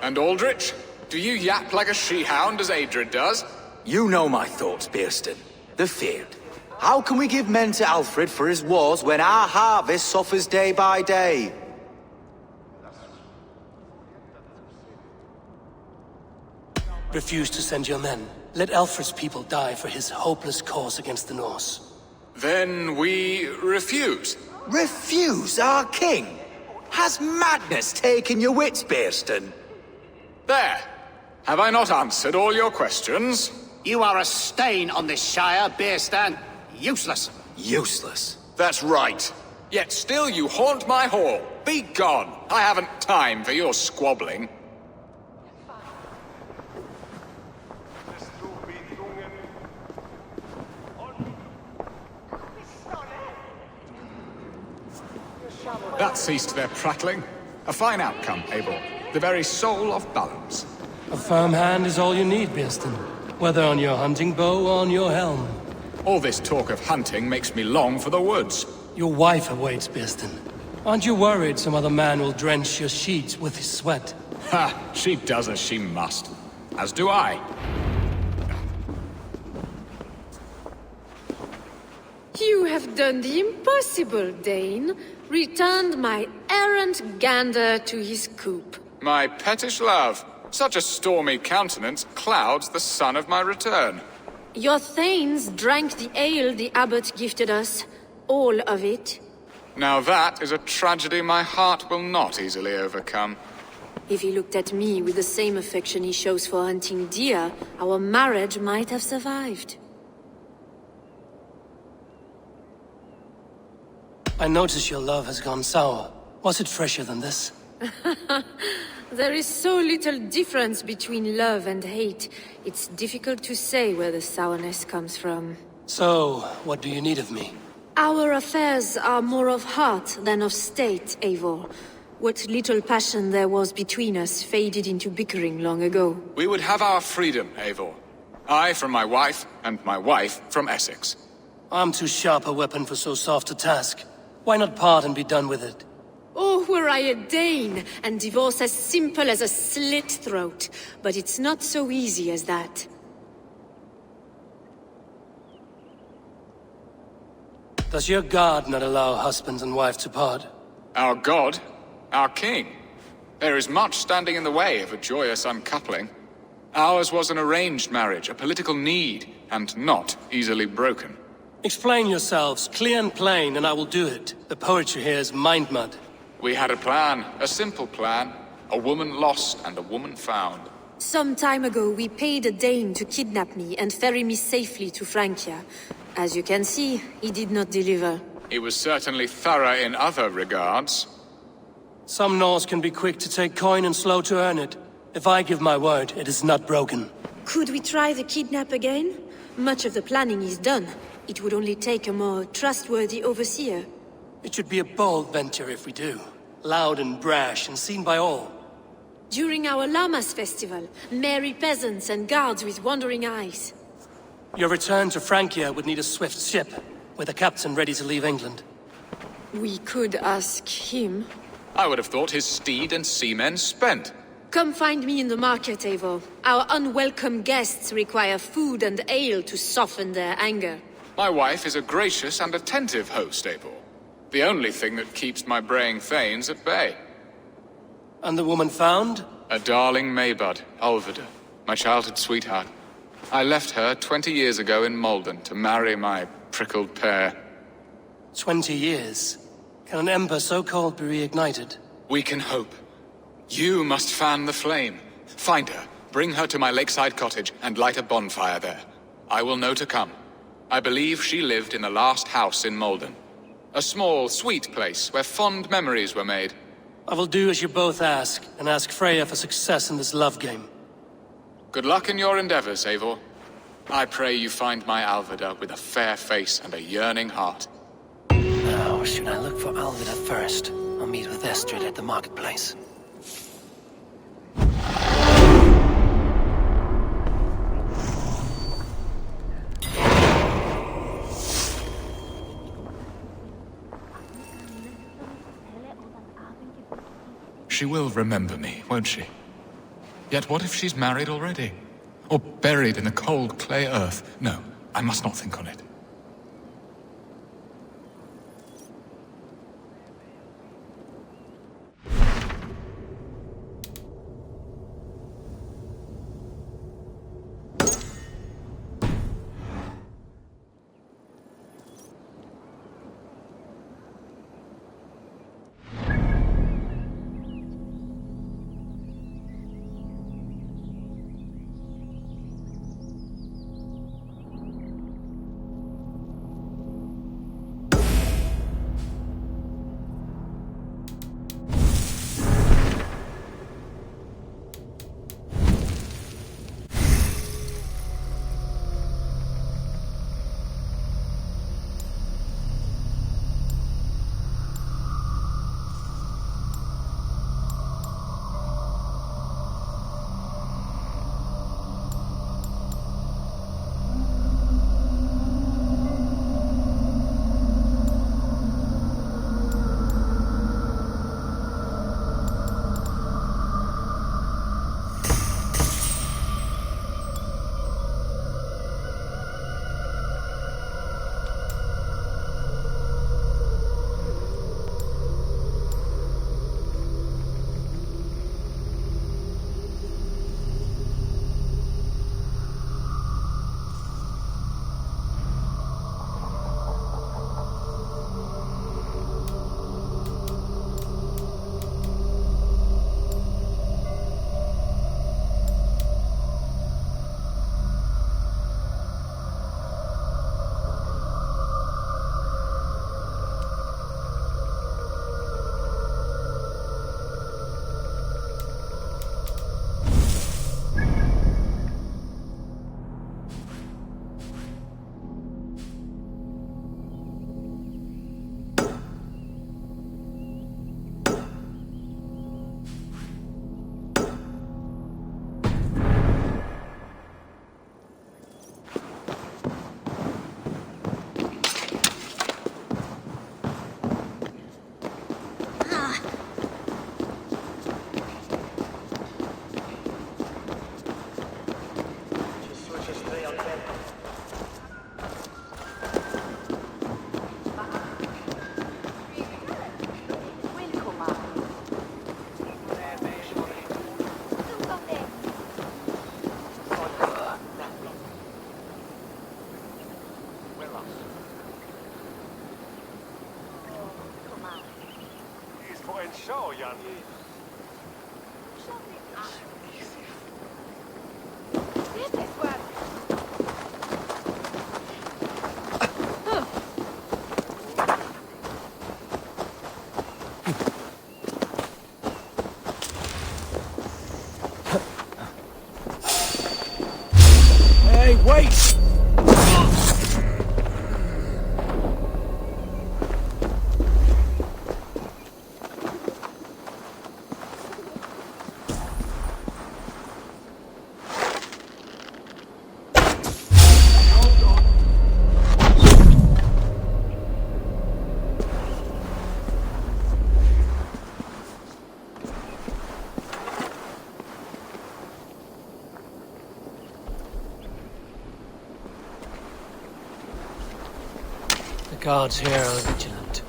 And Aldrich, do you yap like a she-hound as Adred does? You know my thoughts, Bearston. The feared. How can we give men to Alfred for his wars when our harvest suffers day by day? Refuse to send your men. Let Alfred's people die for his hopeless cause against the Norse. Then we refuse. Refuse our king? Has madness taken your wits, Bearston? There. Have I not answered all your questions? You are a stain on this shire, Bearstan. Useless. Useless? That's right. Yet still you haunt my hall. Be gone. I haven't time for your squabbling. That ceased their prattling. A fine outcome, Eivor. The very soul of balance. A firm hand is all you need, Bearston. Whether on your hunting bow or on your helm. All this talk of hunting makes me long for the woods. Your wife awaits, Bearston. Aren't you worried some other man will drench your sheets with his sweat? Ha! She does as she must. As do I. You have done the impossible, Dane. Returned my errant gander to his coop. My pettish love. Such a stormy countenance clouds the sun of my return. Your thanes drank the ale the abbot gifted us. All of it. Now that is a tragedy my heart will not easily overcome. If he looked at me with the same affection he shows for hunting deer, our marriage might have survived. I notice your love has gone sour. Was it fresher than this? There is so little difference between love and hate. It's difficult to say where the sourness comes from. So, what do you need of me? Our affairs are more of heart than of state, Eivor. What little passion there was between us faded into bickering long ago. We would have our freedom, Eivor. I from my wife, and my wife from Essex. I'm too sharp a weapon for so soft a task. Why not part and be done with it? Oh, were I a Dane, and divorce as simple as a slit throat. But it's not so easy as that. Does your god not allow husband and wife to part? Our god? Our king? There is much standing in the way of a joyous uncoupling. Ours was an arranged marriage, a political need, and not easily broken. Explain yourselves, clear and plain, and I will do it. The poetry here is mind mud. We had a plan, a simple plan. A woman lost and a woman found. Some time ago, we paid a Dane to kidnap me and ferry me safely to Francia. As you can see, he did not deliver. He was certainly thorough in other regards. Some Norse can be quick to take coin and slow to earn it. If I give my word, it is not broken. Could we try the kidnap again? Much of the planning is done. It would only take a more trustworthy overseer. It should be a bold venture if we do. Loud and brash and seen by all. During our Llamas festival, merry peasants and guards with wandering eyes. Your return to Francia would need a swift ship, with a captain ready to leave England. We could ask him. I would have thought his steed and seamen spent. Come find me in the market, Eivor. Our unwelcome guests require food and ale to soften their anger. My wife is a gracious and attentive host, Eivor. The only thing that keeps my braying thanes at bay. And the woman found? A darling Maybud, Alvida, my childhood sweetheart. I left her 20 years ago in Malden to marry my prickled pear. 20 years? Can an ember so cold be reignited? We can hope. You must fan the flame. Find her, bring her to my lakeside cottage, and light a bonfire there. I will know to come. I believe she lived in the last house in Malden. A small, sweet place where fond memories were made. I will do as you both ask, and ask Freya for success in this love game. Good luck in your endeavors, Eivor. I pray you find my Alvida with a fair face and a yearning heart. Now, should I look for Alvida first? I'll meet with Estrid at the marketplace. She will remember me, won't she? Yet what if she's married already? Or buried in the cold clay earth? No, I must not think on it. Hey, wait! The guards here are vigilant.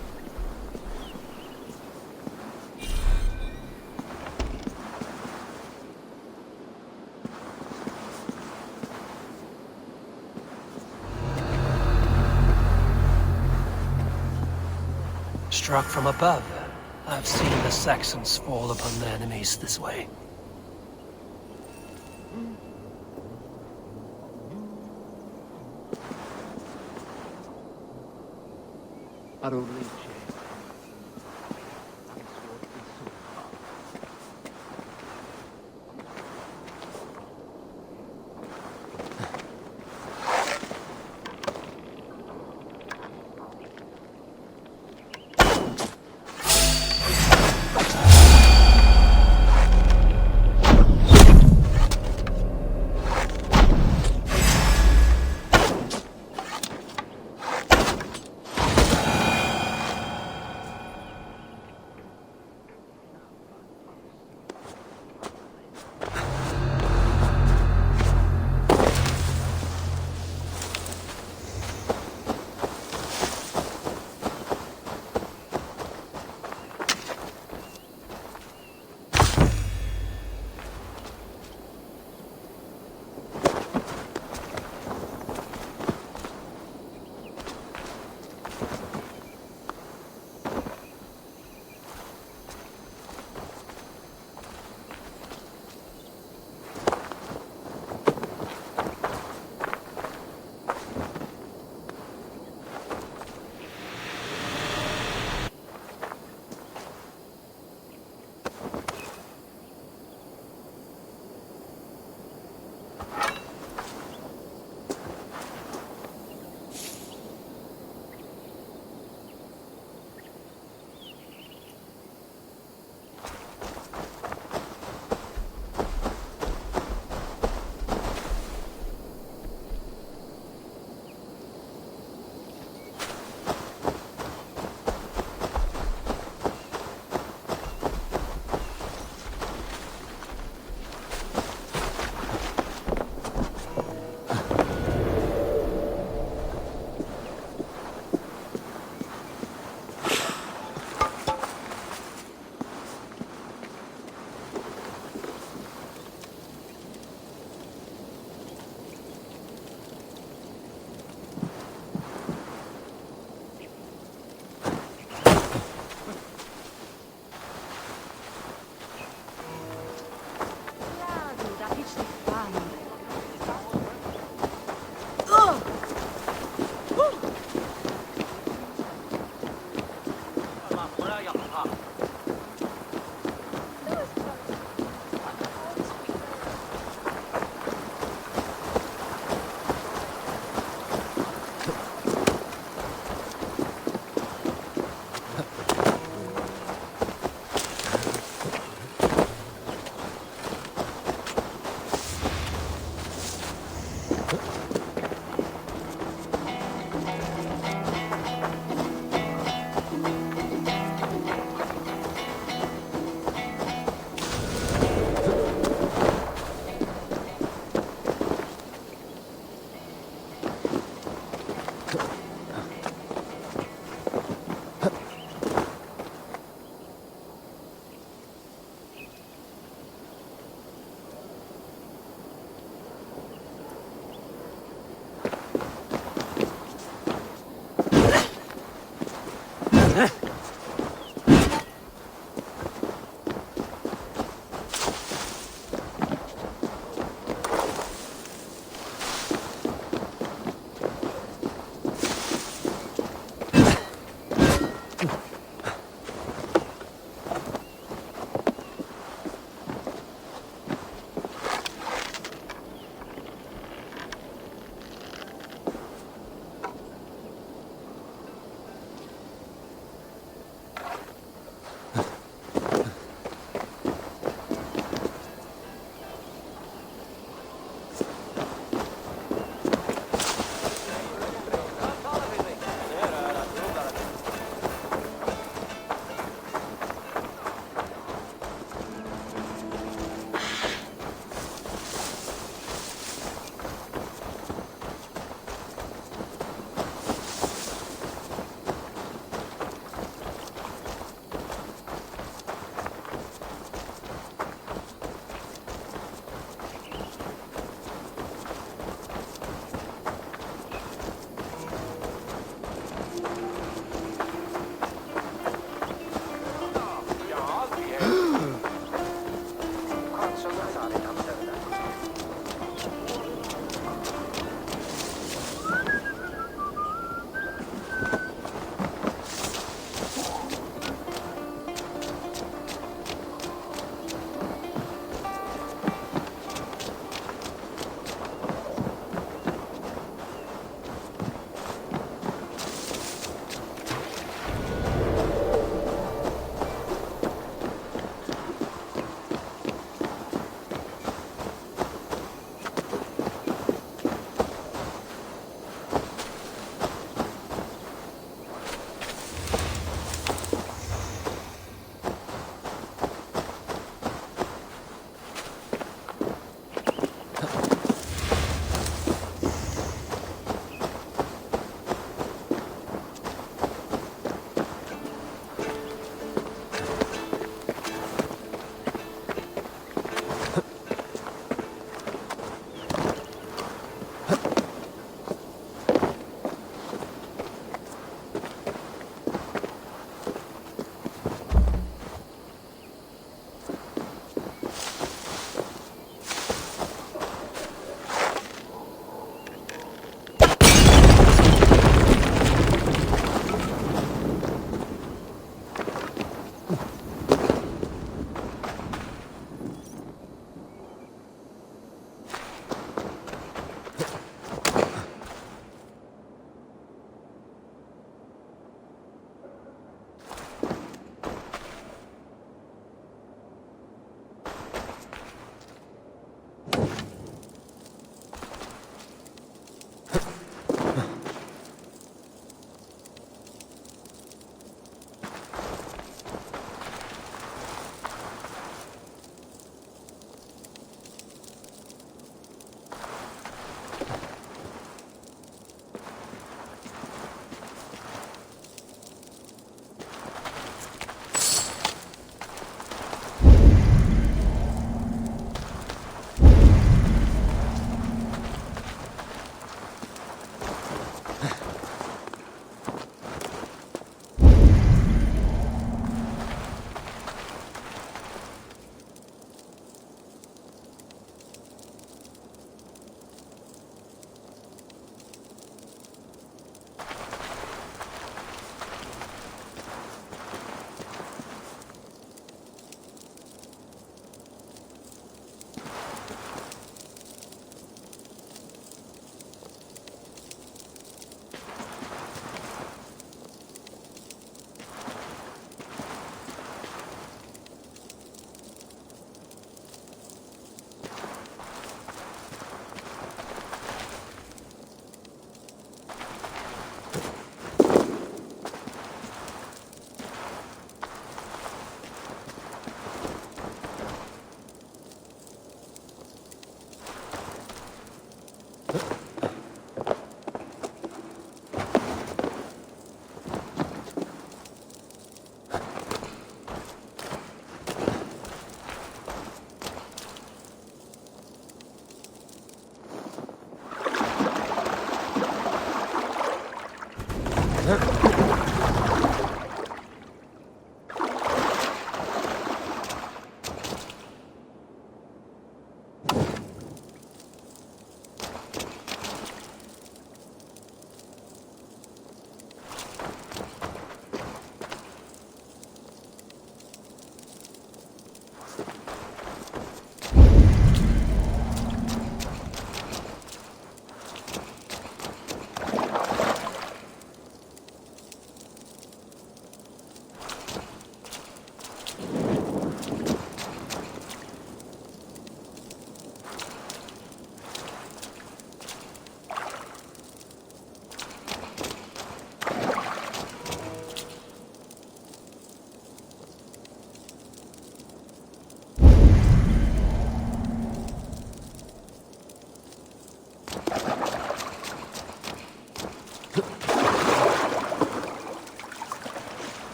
Struck from above, I've seen the Saxons fall upon their enemies this way.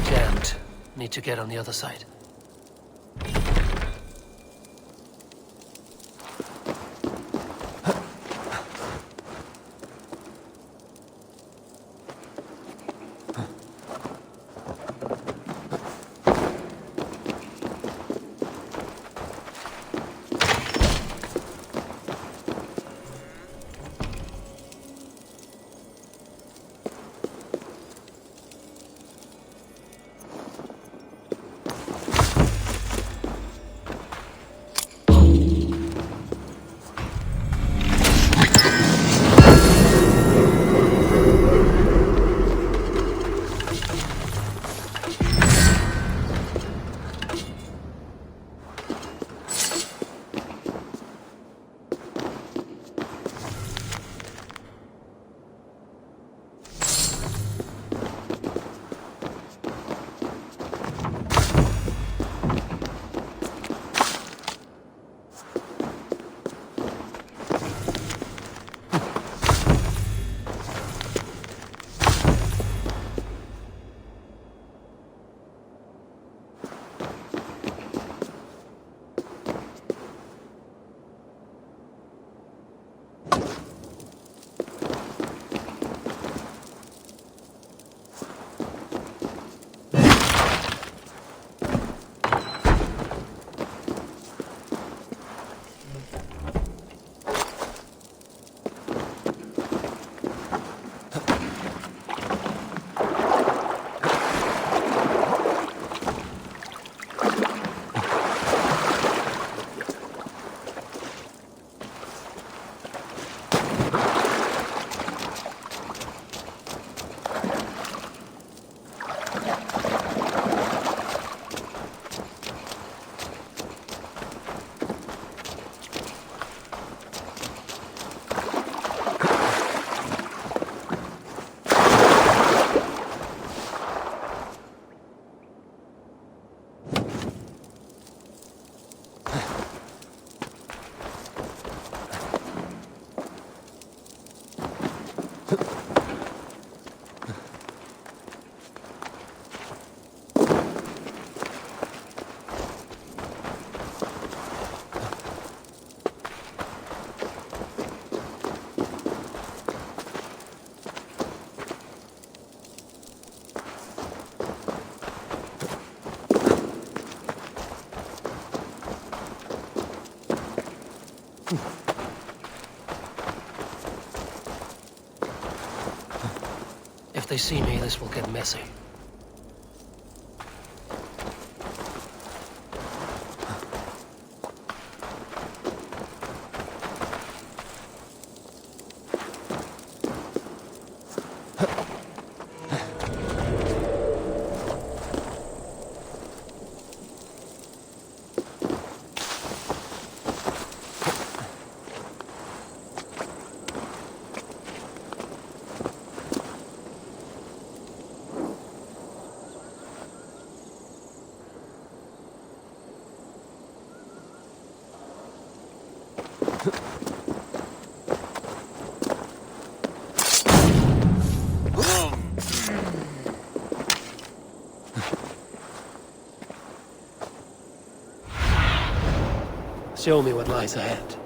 Jammed. Need to get on the other side. If they see me, this will get messy. Show me what lies ahead.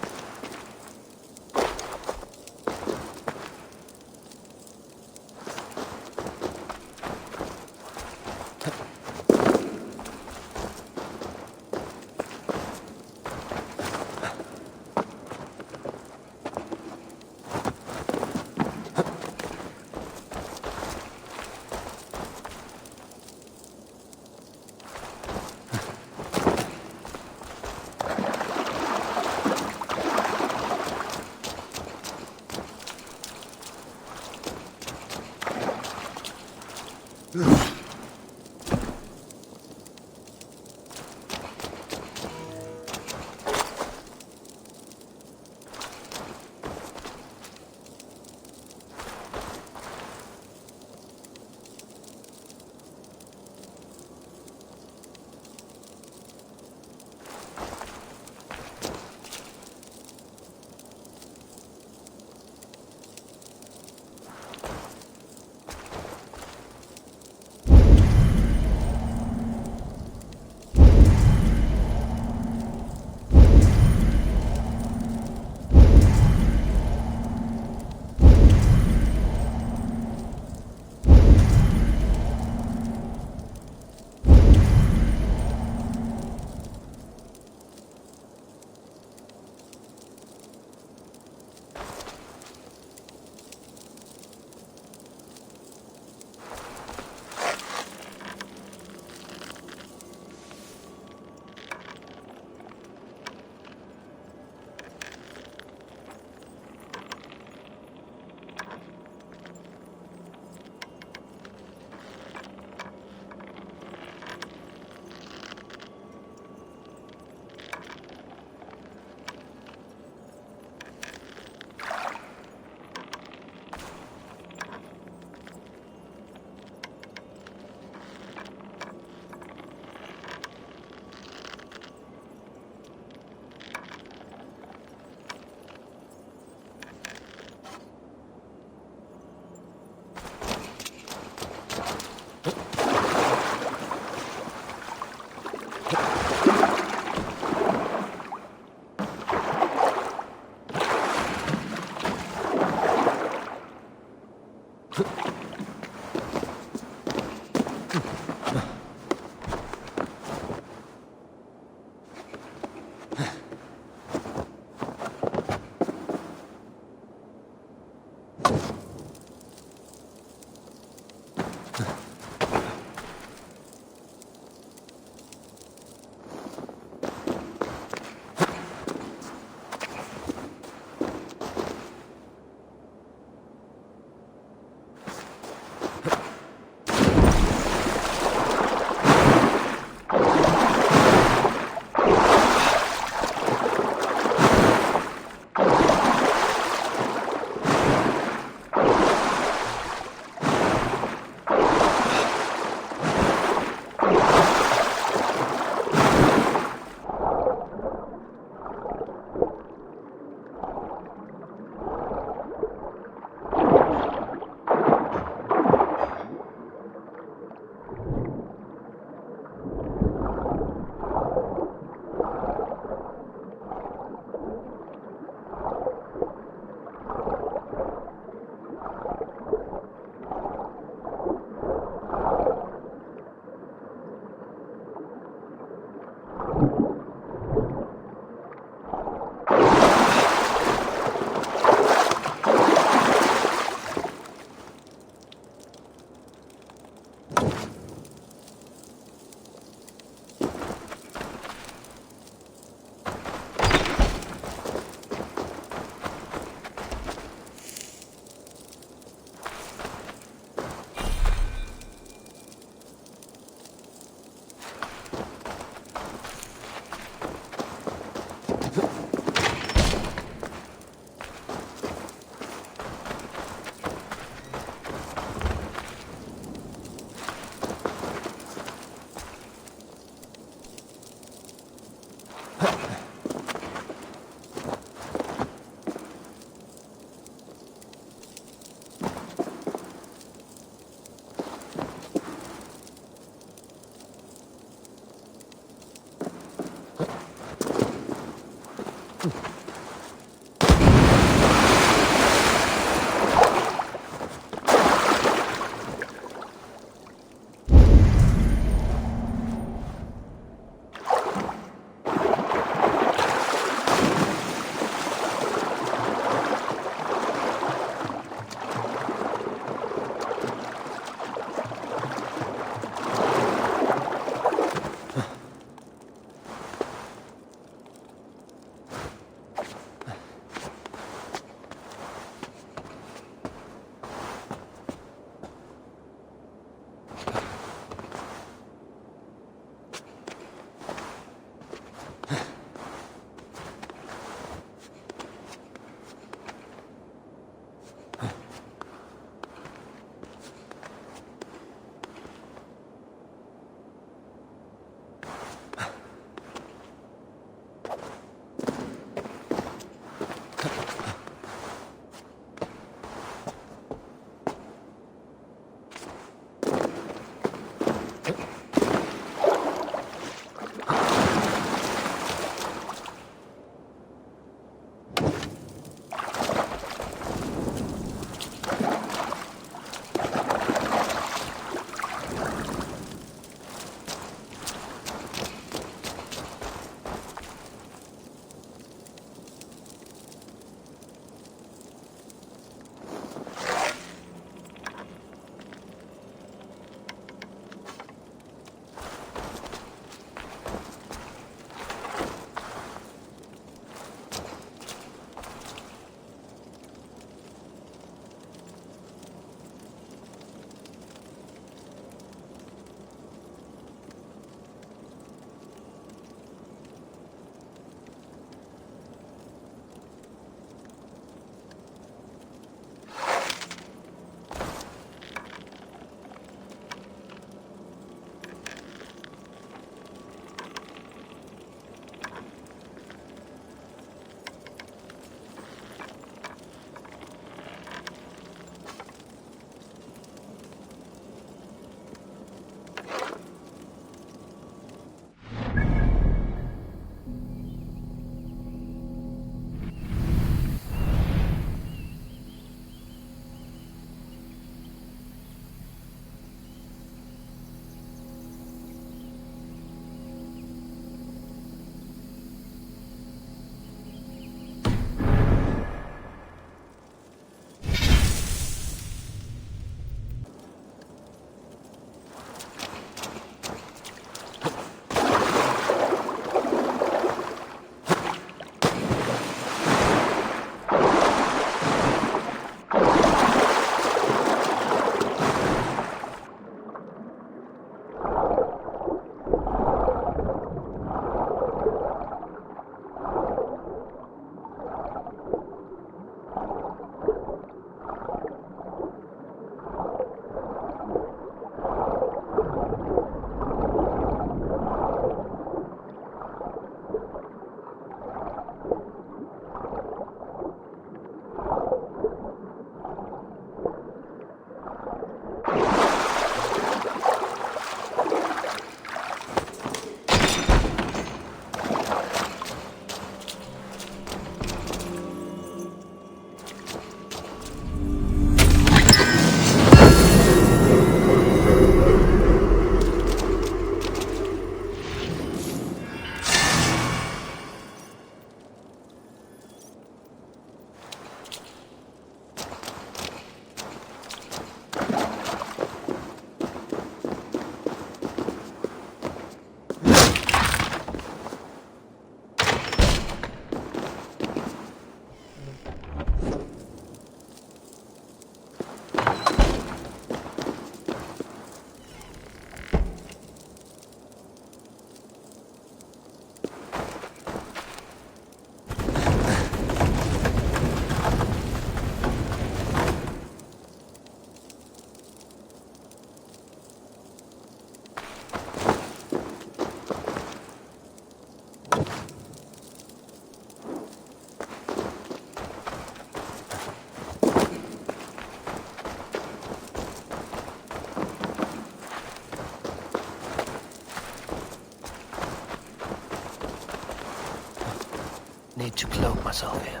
to cloak myself here.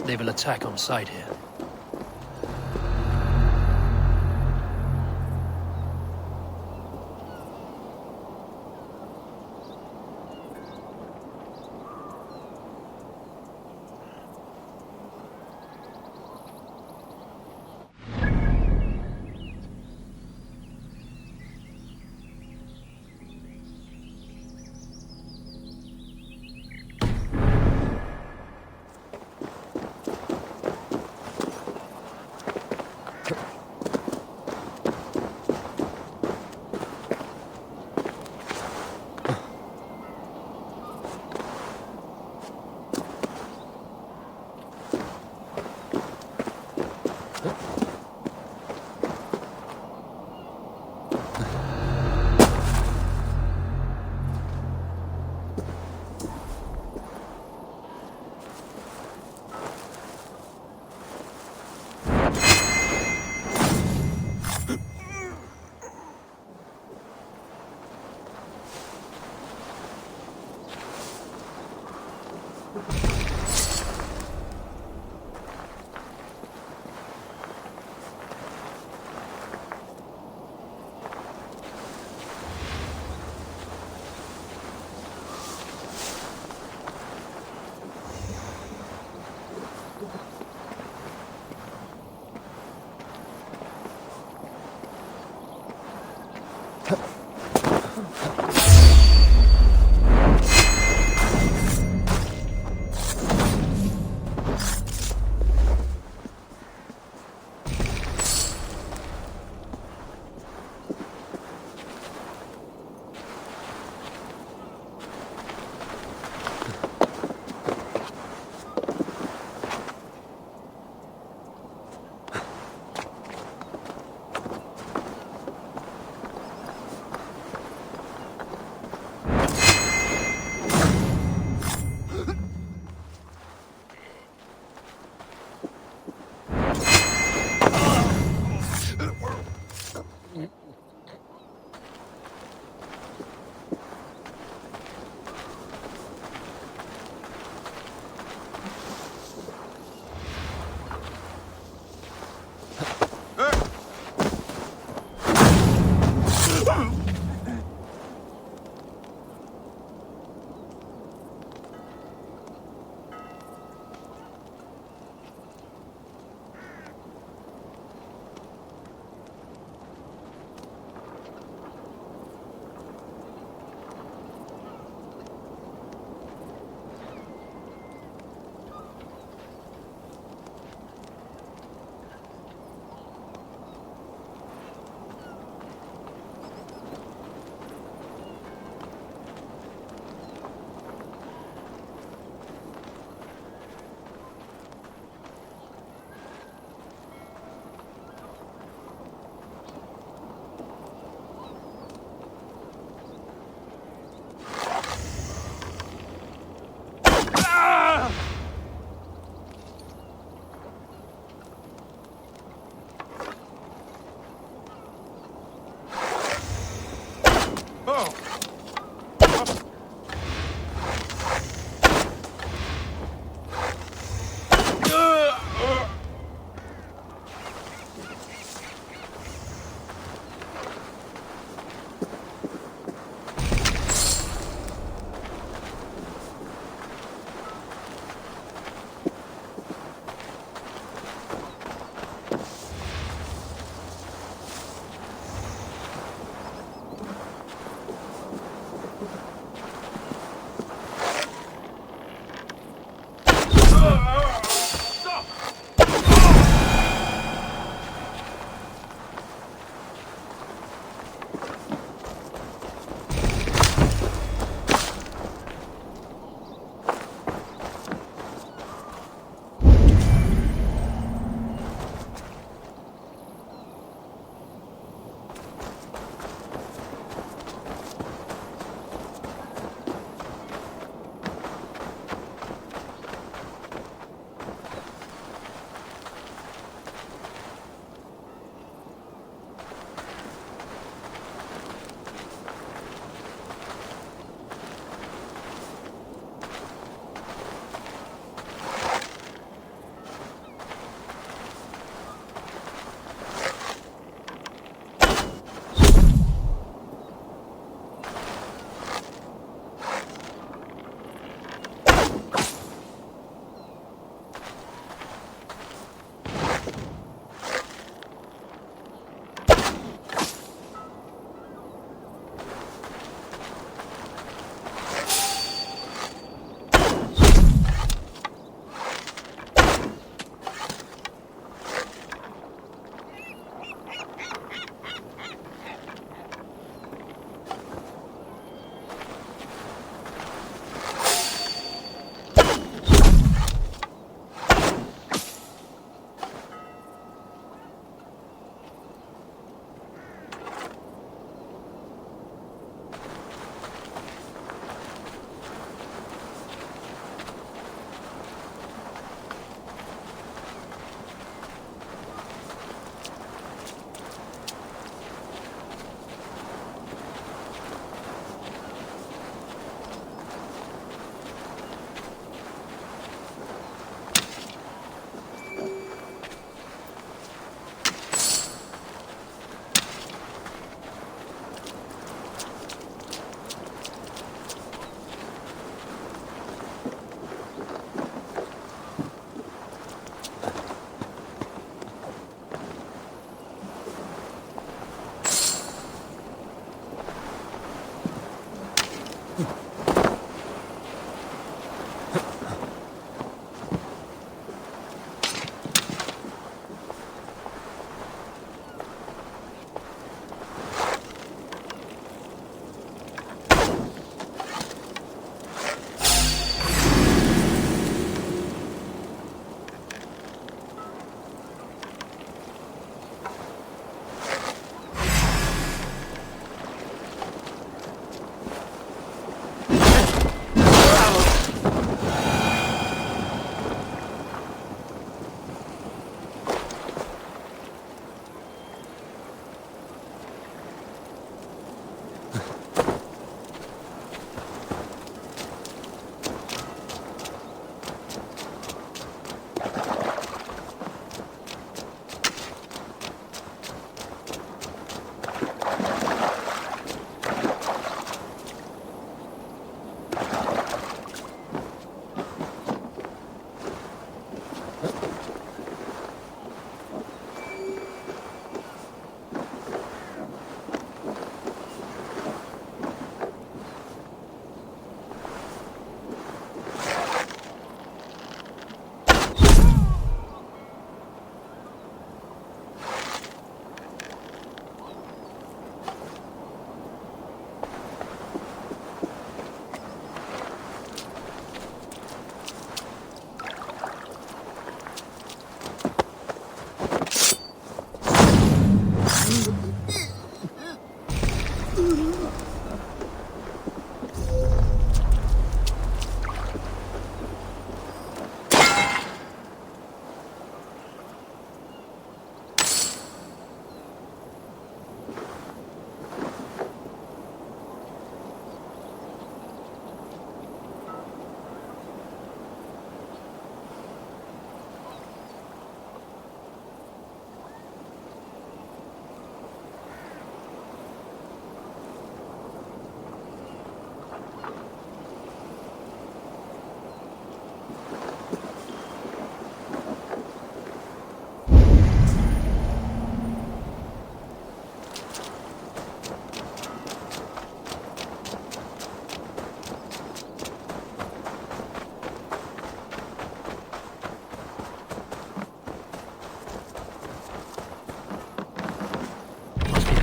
They will attack on sight here.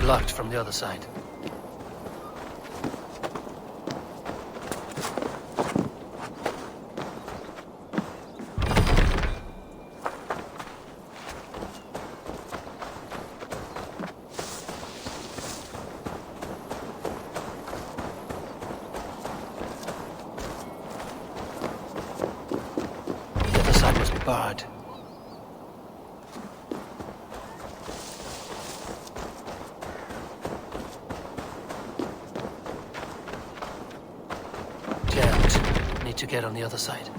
it locked from the other side. The other side must be barred. To get on the other side.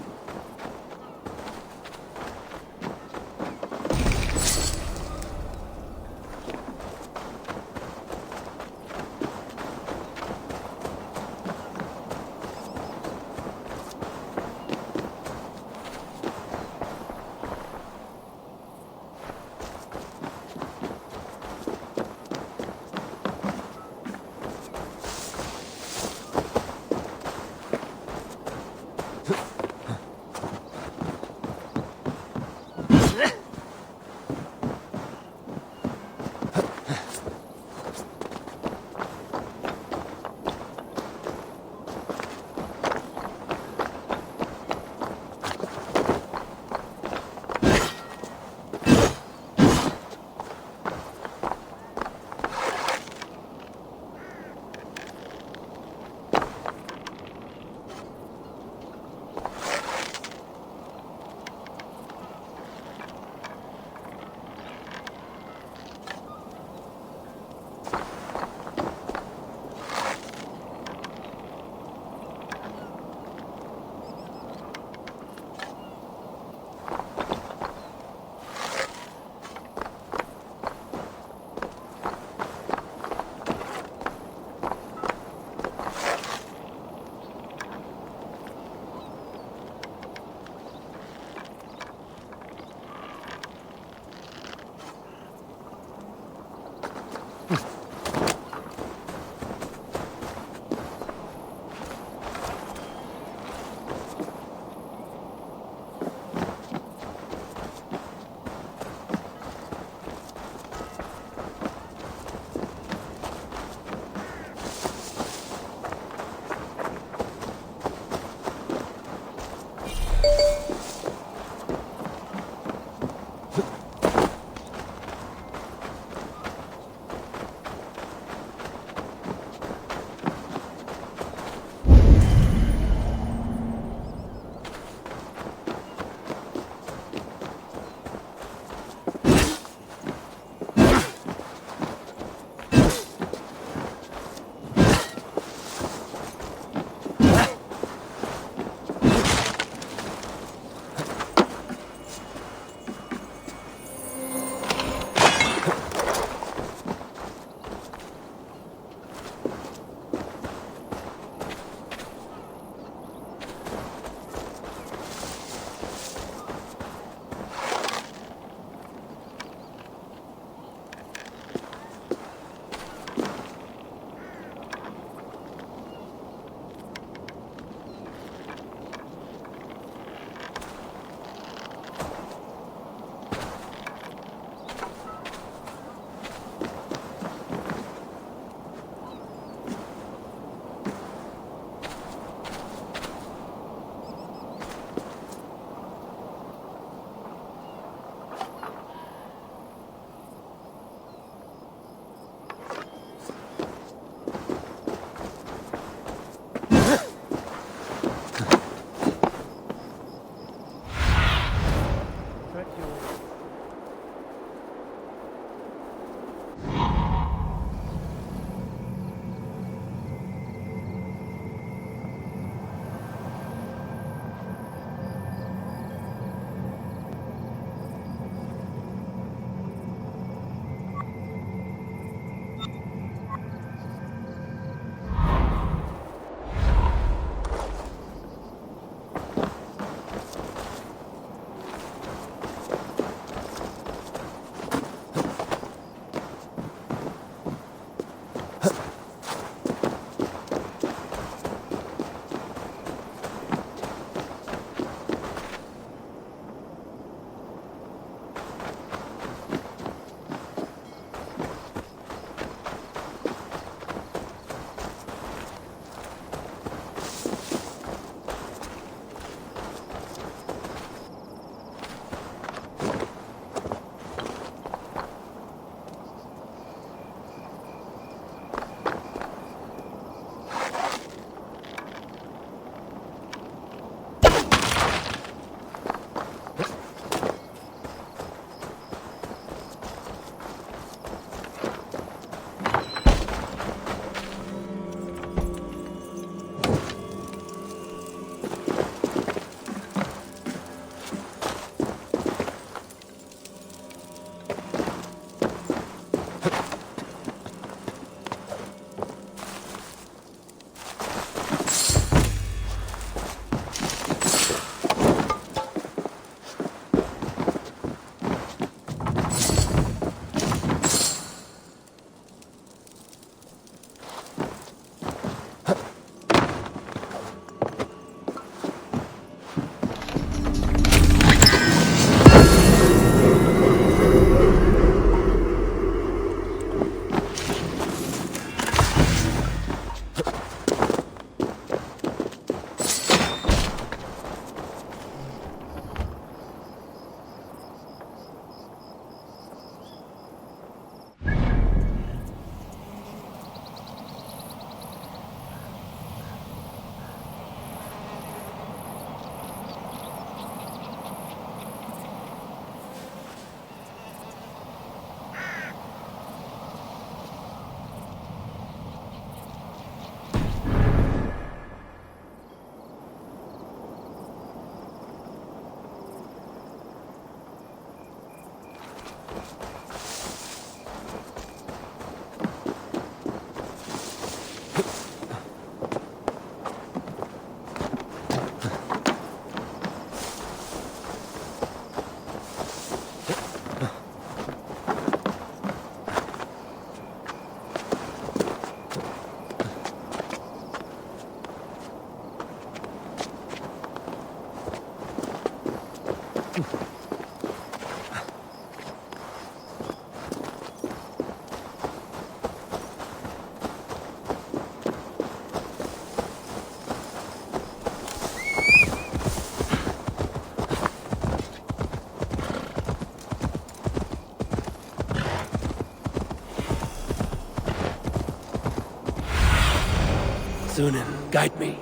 Thunin, guide me.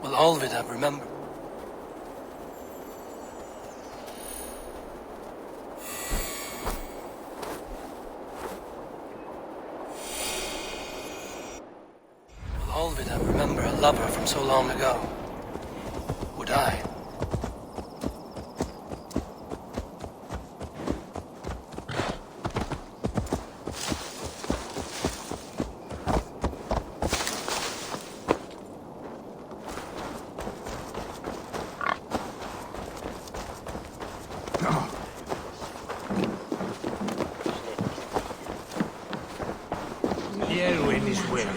Will all of it I remember? Will all of it I remember a lover from so long ago? Would I? Erwin is well.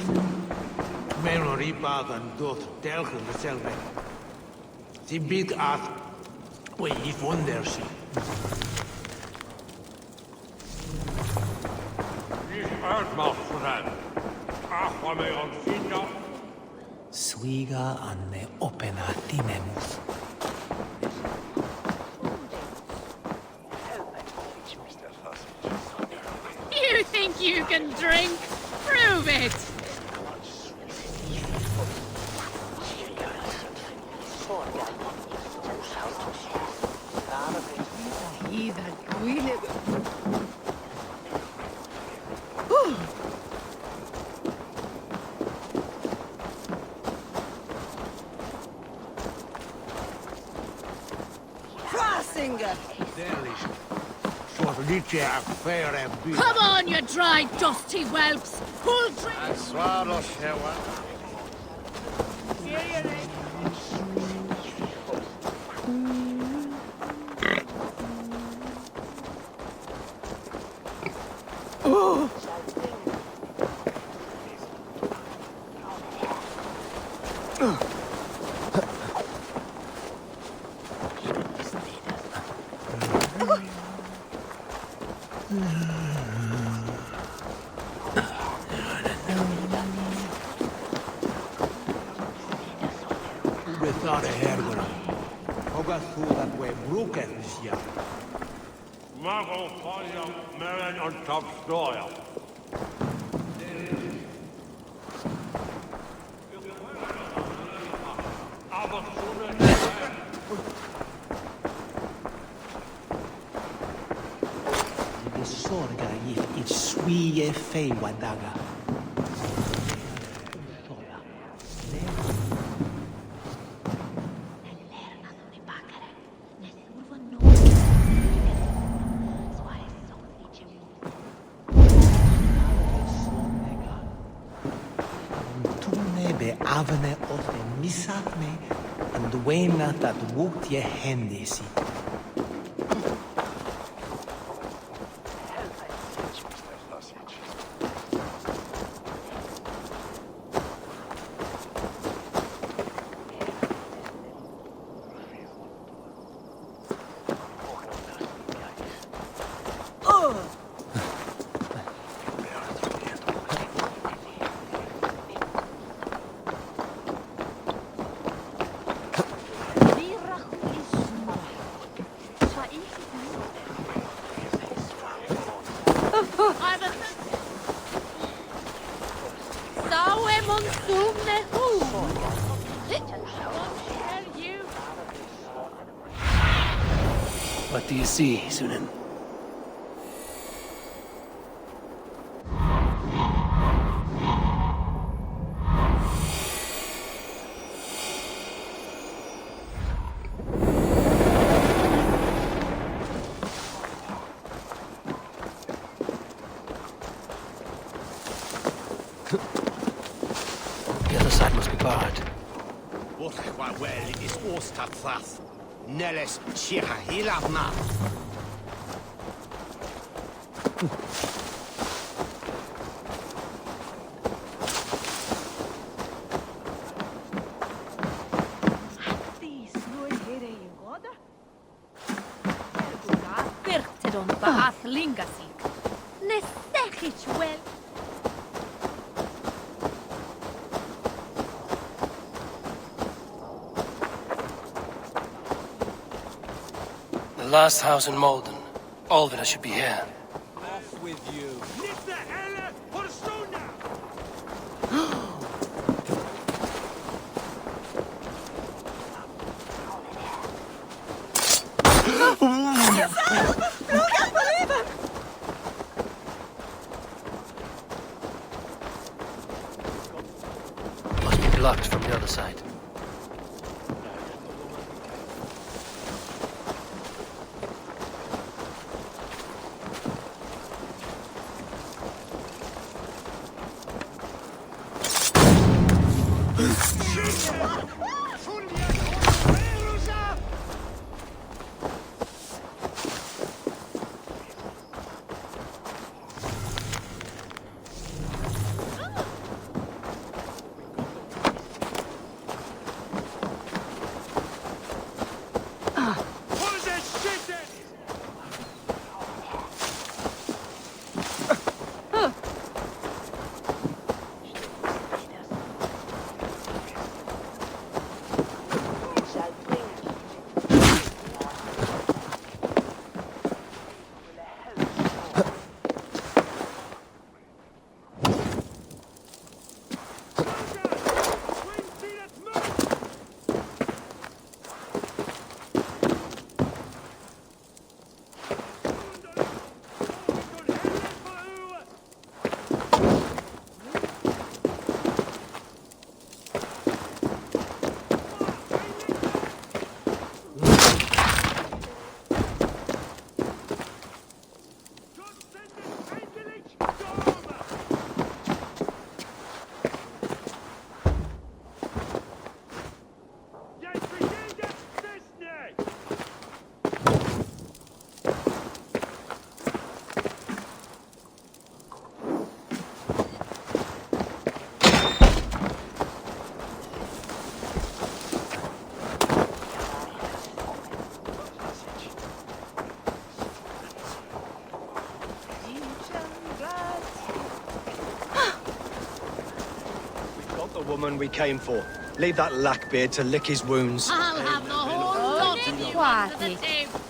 Men ripagan dot telgen dezelfde. Sie biedt af. We if wonder sie. Is uitmacht vooruit. Ach, waarmee on Finna. Swiga anne opena tinemus. You think you can drink? Prove it! Come on, you dry, dusty whelps! Pull drink! Without a hergora. Hoga thula we bruker sia. Mago fire Maren on top stoya. The sorga if it's swie fei wadaga. Avne ote misatme and wena that woot je hendesi. What do you see, Sunan? The other side must be barred. What well is Ostathas. Neles Chiha Hilavna. The last house in Malden. All of it should be here. Off with you. Must be blocked from the other side. Woman we came for. Leave that lackbeard to lick his wounds. I'll have the whole lot of you under the table.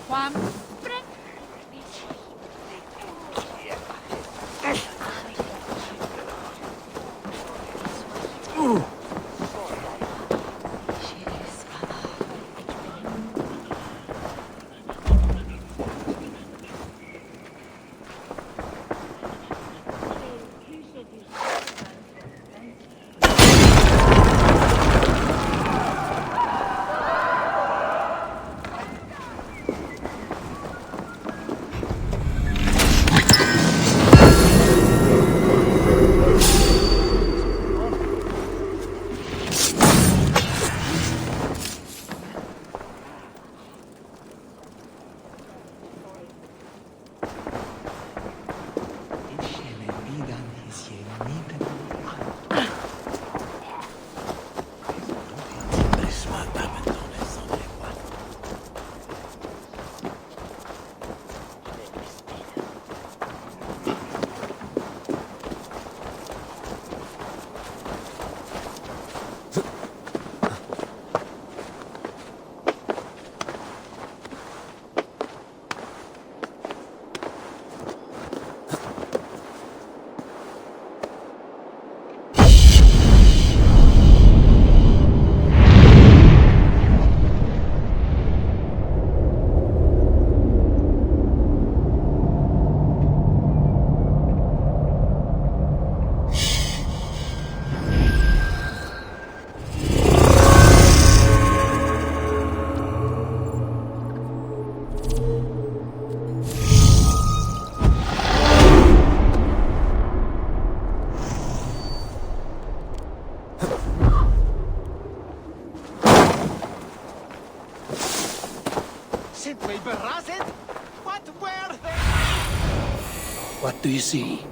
What do you see?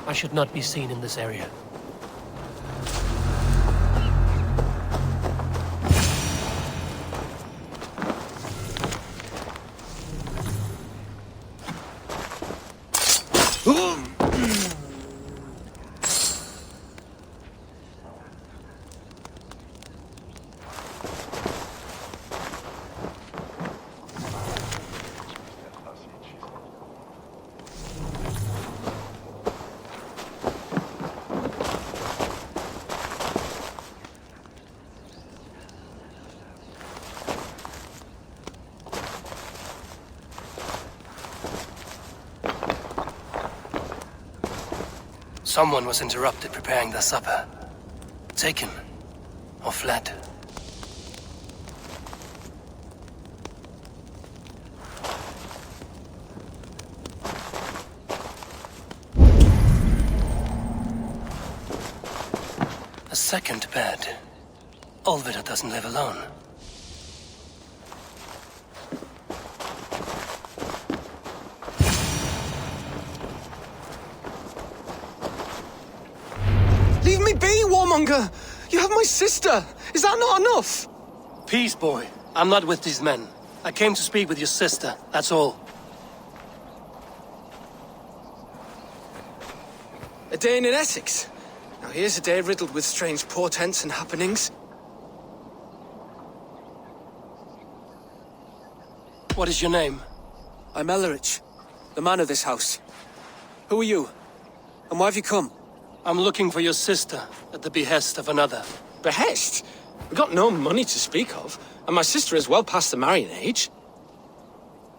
I should not be seen in this area. Someone was interrupted preparing their supper. Taken or fled. A second bed. Olvida doesn't live alone. Leave me be, warmonger! You have my sister! Is that not enough? Peace, boy. I'm not with these men. I came to speak with your sister, that's all. A day in Essex. Now here's a day riddled with strange portents and happenings. What is your name? I'm Ellerich, the man of this house. Who are you? And why have you come? I'm looking for your sister at the behest of another. Behest? We've got no money to speak of, and my sister is well past the marrying age.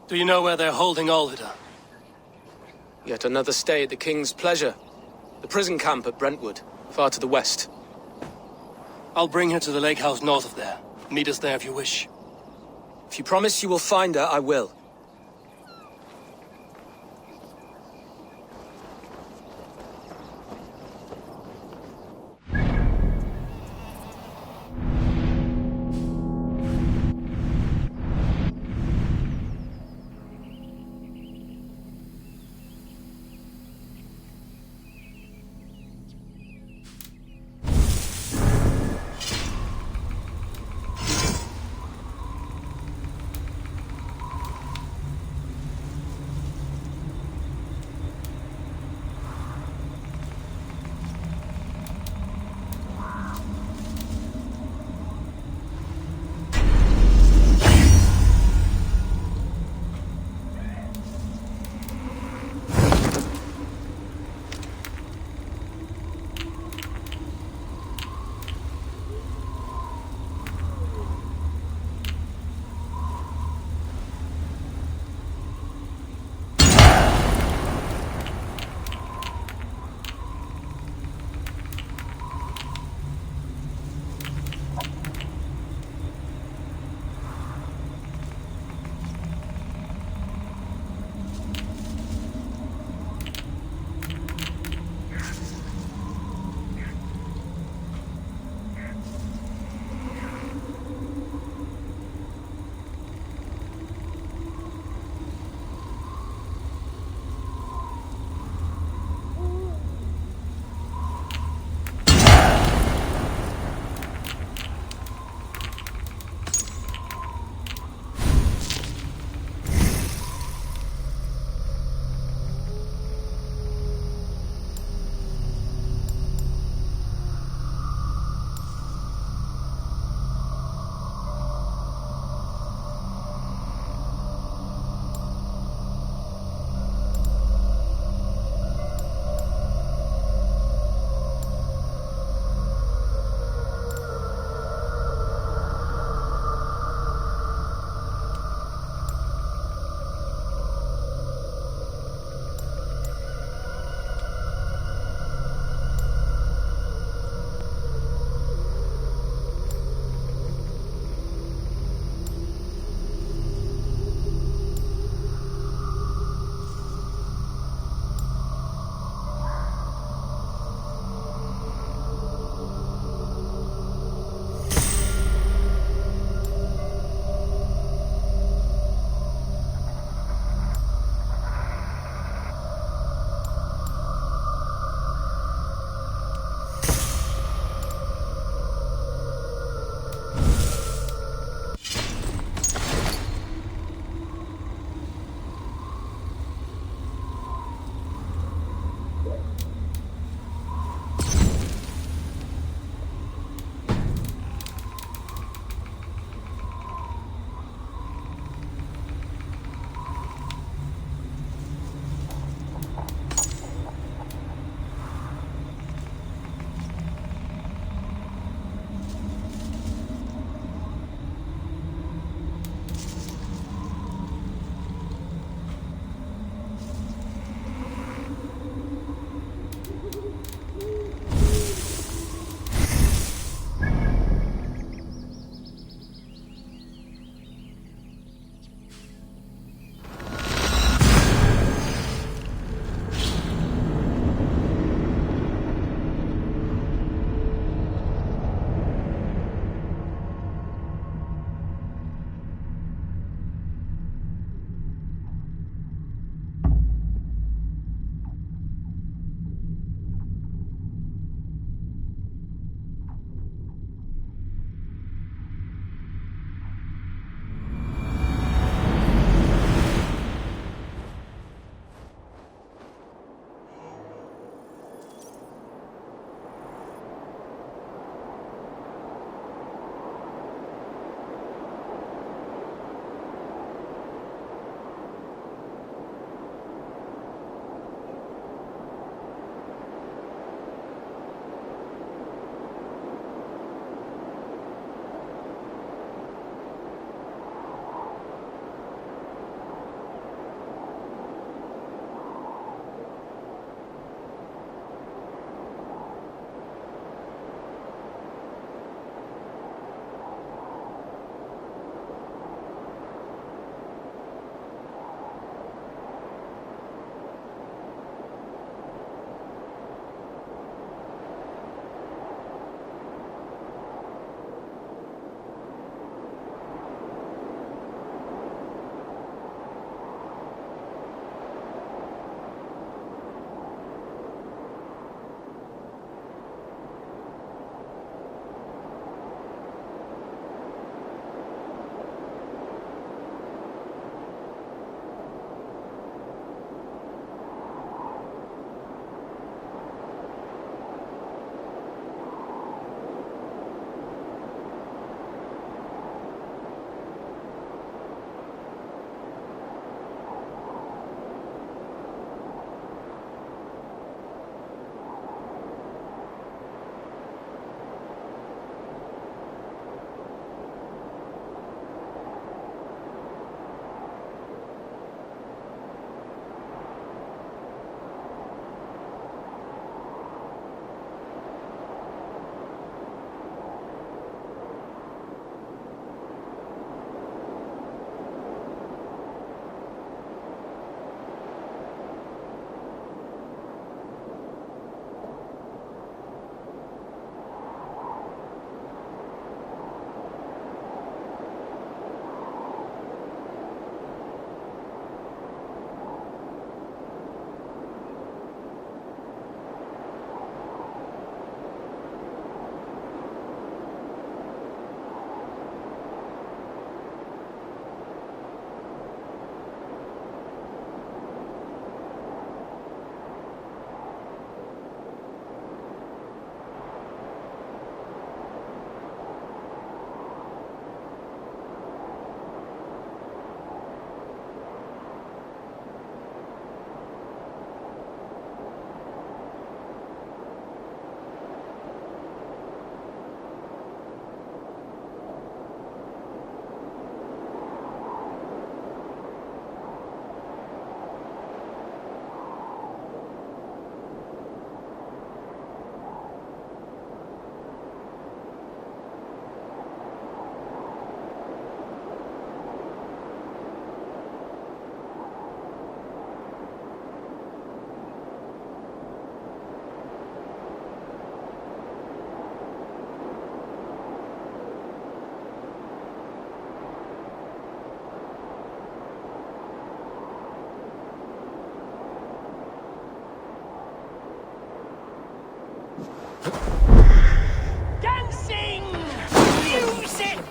Do you know where they're holding Olvida? Yet another stay at the King's pleasure. The prison camp at Brentwood, far to the west. I'll bring her to the lake house north of there. Meet us there if you wish. If you promise you will find her, I will.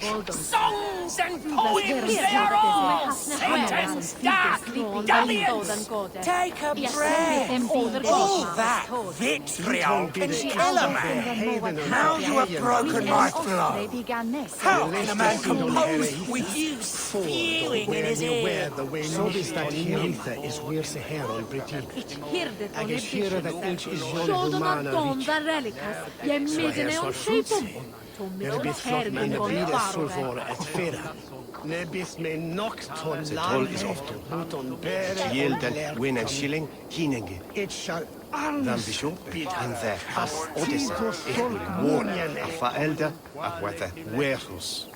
Songs and poems, they are all Satan's dark dalliance! Take a breath! All that vitriol can kill a man! Now you have broken my flow! How can a man compose with you spewing in his ear? So is that Hilitha is weerse her on Briti. Ag is here that each is John Humana Rich. So her svar fruitsi. Bith flott men de bide sulvor et fera. Bith me nokt ton toll is often. Uton bere Yielden, win and shilling, kinenge. It shall Dan bishop, and their has Odessa, ich will warn, a faelda, a wether werhus.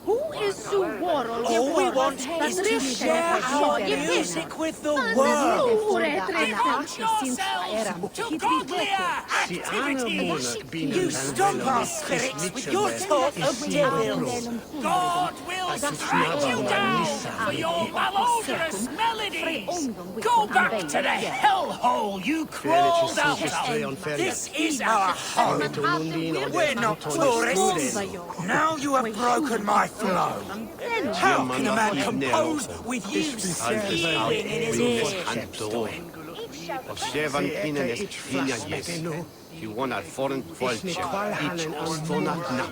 Who is so world? All we want is to share our music with the world. Devote yourselves to godlier activities. You stomp our spirits with your talk of devils. God will strike you down for your malodorous melodies. Go back to the hellhole you crawled out of. This is our home. We're not tourists. Now you have broken my flow. How can a man compose with you spewing in his ear? Of Shevan Pinen is Pina Yes. You want a foreign vulture, each stona now.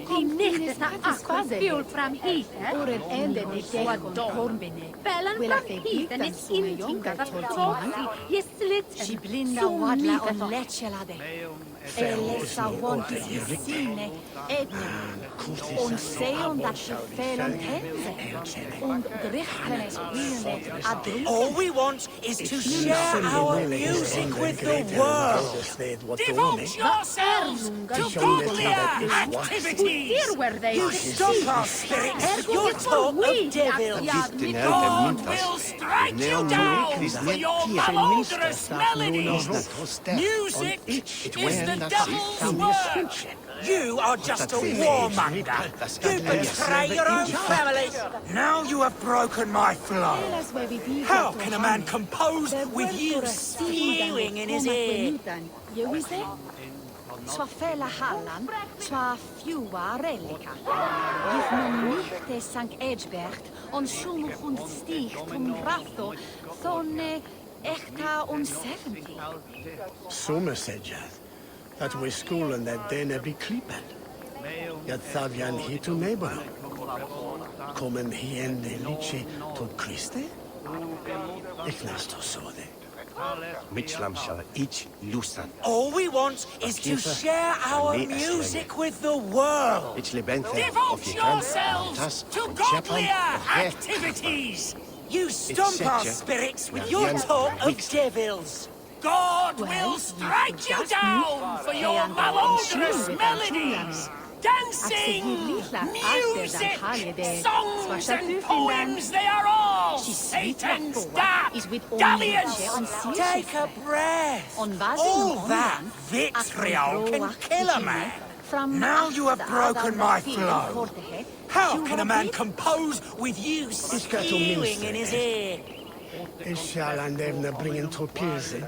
Die nicht ist afgevuurd from heat, Or het einde die tegen korbine. Bellen from heat en het inting dat vertrokken. Je slit Giblinda wadla on lechelade. Elesa want is sine edne. Und sehen dat je fehlen tense. Und drichten es wiene adri. All we want is to share our music with the world. Devote yourselves to godlier activities. You stop our spirits with your talk of devils. God will strike you down for your malodorous melodies. Music is the devil's work. You are just a warmonger. You betray your own family. Now you have broken my flow. How can a man compose with you spewing in his ear? Swa fella Halland, swa fjua relica. Gif me nicht Sankt Edgebert, on sumo hund sticht ratho, thonne echta on 70. Summer said that we school and that dene be klippen. Yet Thavian he to neighbor. Kommen he en de lichi to Christe? Ich nasto so de. Mitchlam shall each loosen. All we want is to share our music with the world. Devote yourselves to godlier activities. You stomp our spirits with your talk of devils. God will strike you down for your malodorous melodies. Dancing, music, songs and poems, they are all Satan's dark dalliance. Take a breath. All that vitriol can kill a man. Now you have broken my flow. How can a man compose with you spewing in his ear? Ich shall and evne bringen to Pilsen.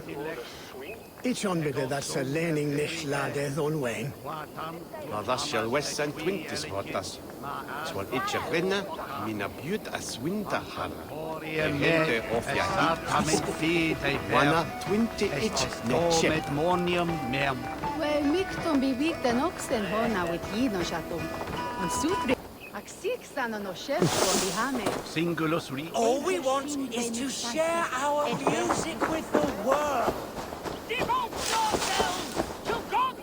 Ich onbide dat ze lening nicht lade don Wayne. Now thus shall West St. Quintus wattas. Swal itch a rinne, mina bjut as winter hall. Hente of ya hit. Wana 20 itch net monium mem. Well, mikton bibiten oxen hona with yino shatum. Und supri. Singulus re. All we want is to share our music with the world. Devote yourselves to God.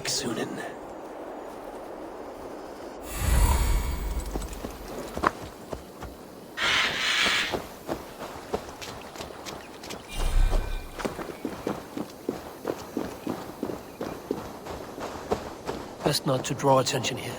Sunan. Best not to draw attention here.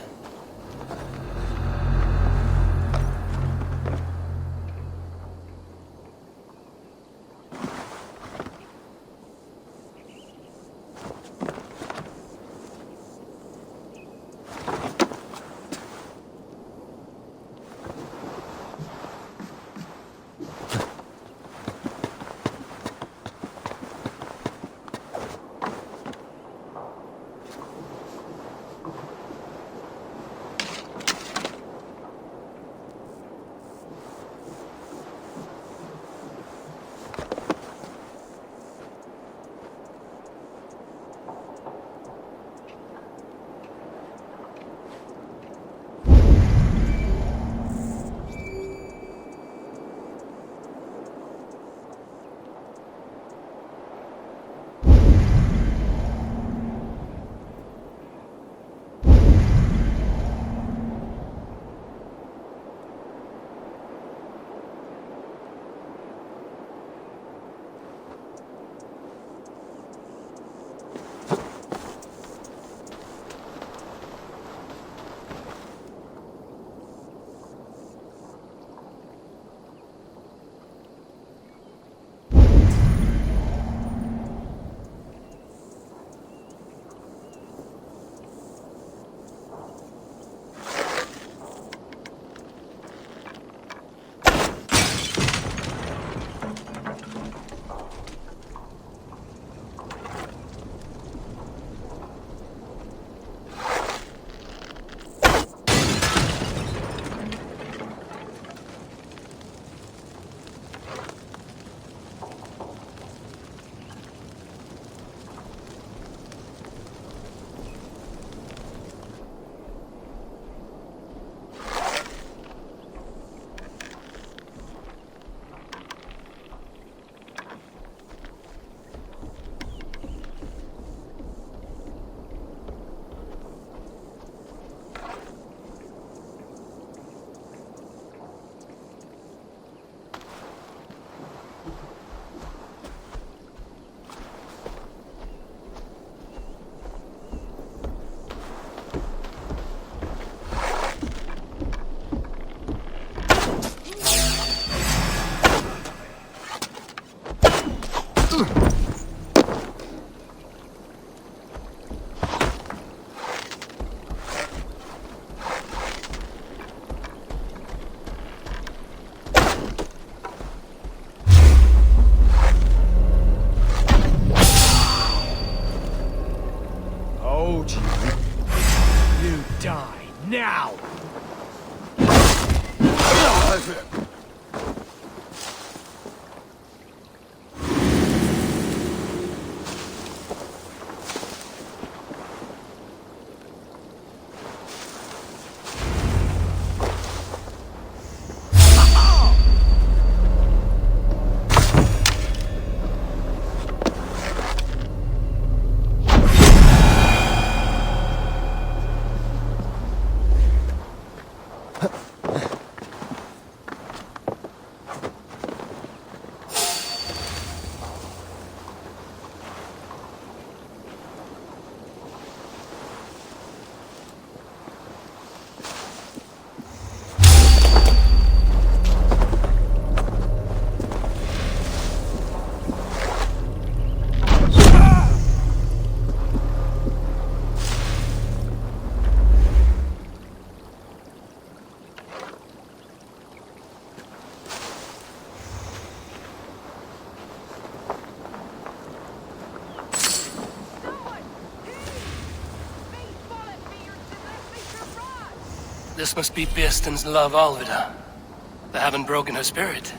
Now! This must be Birsten's love Alvida. They haven't broken her spirit.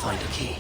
find a key.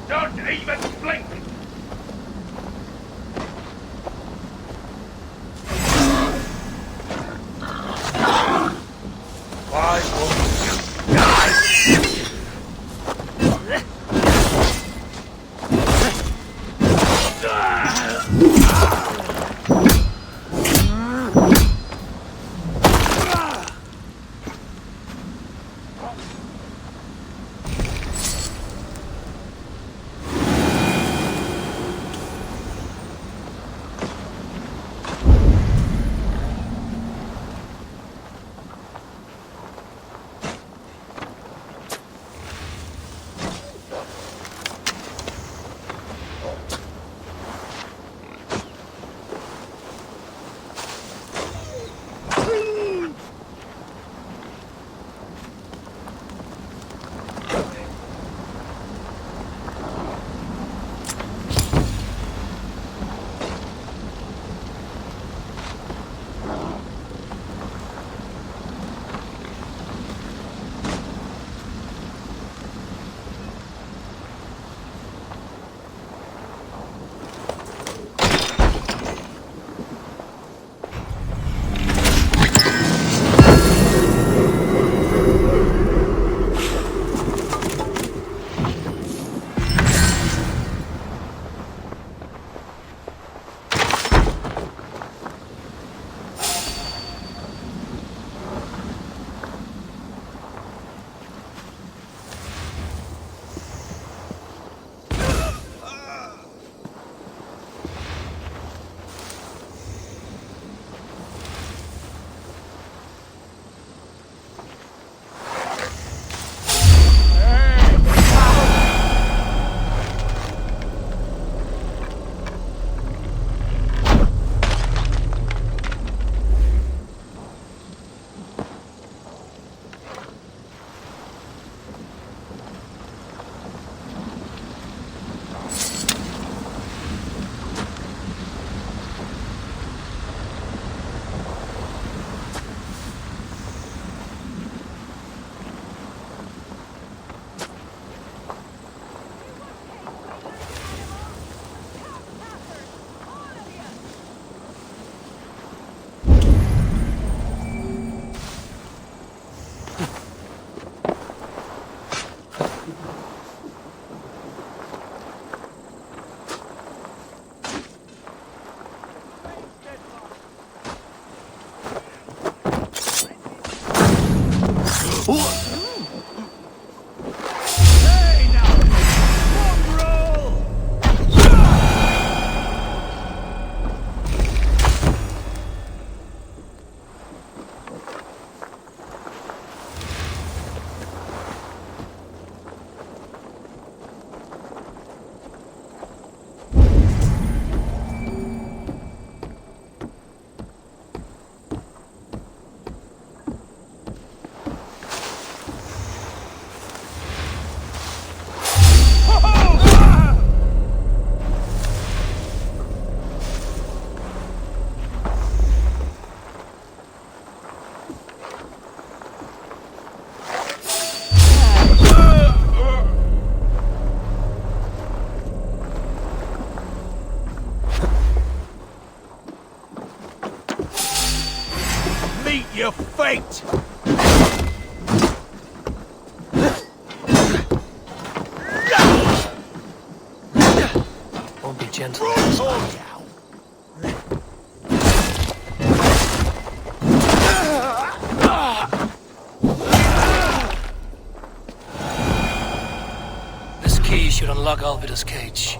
Don't even blink! Why won't you die? Your fate! Won't be gentle. This key should unlock Alvida's cage.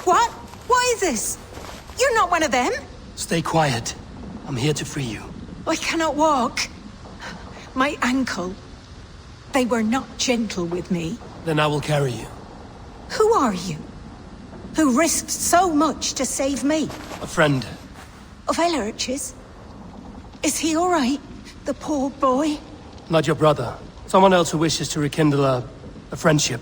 What? What is this? You're not one of them? Stay quiet. I'm here to free you. I cannot walk. My ankle. They were not gentle with me. Then I will carry you. Who are you? Who risked so much to save me? A friend. Of Elrich's? Is he all right? The poor boy? Not your brother. Someone else who wishes to rekindle a friendship.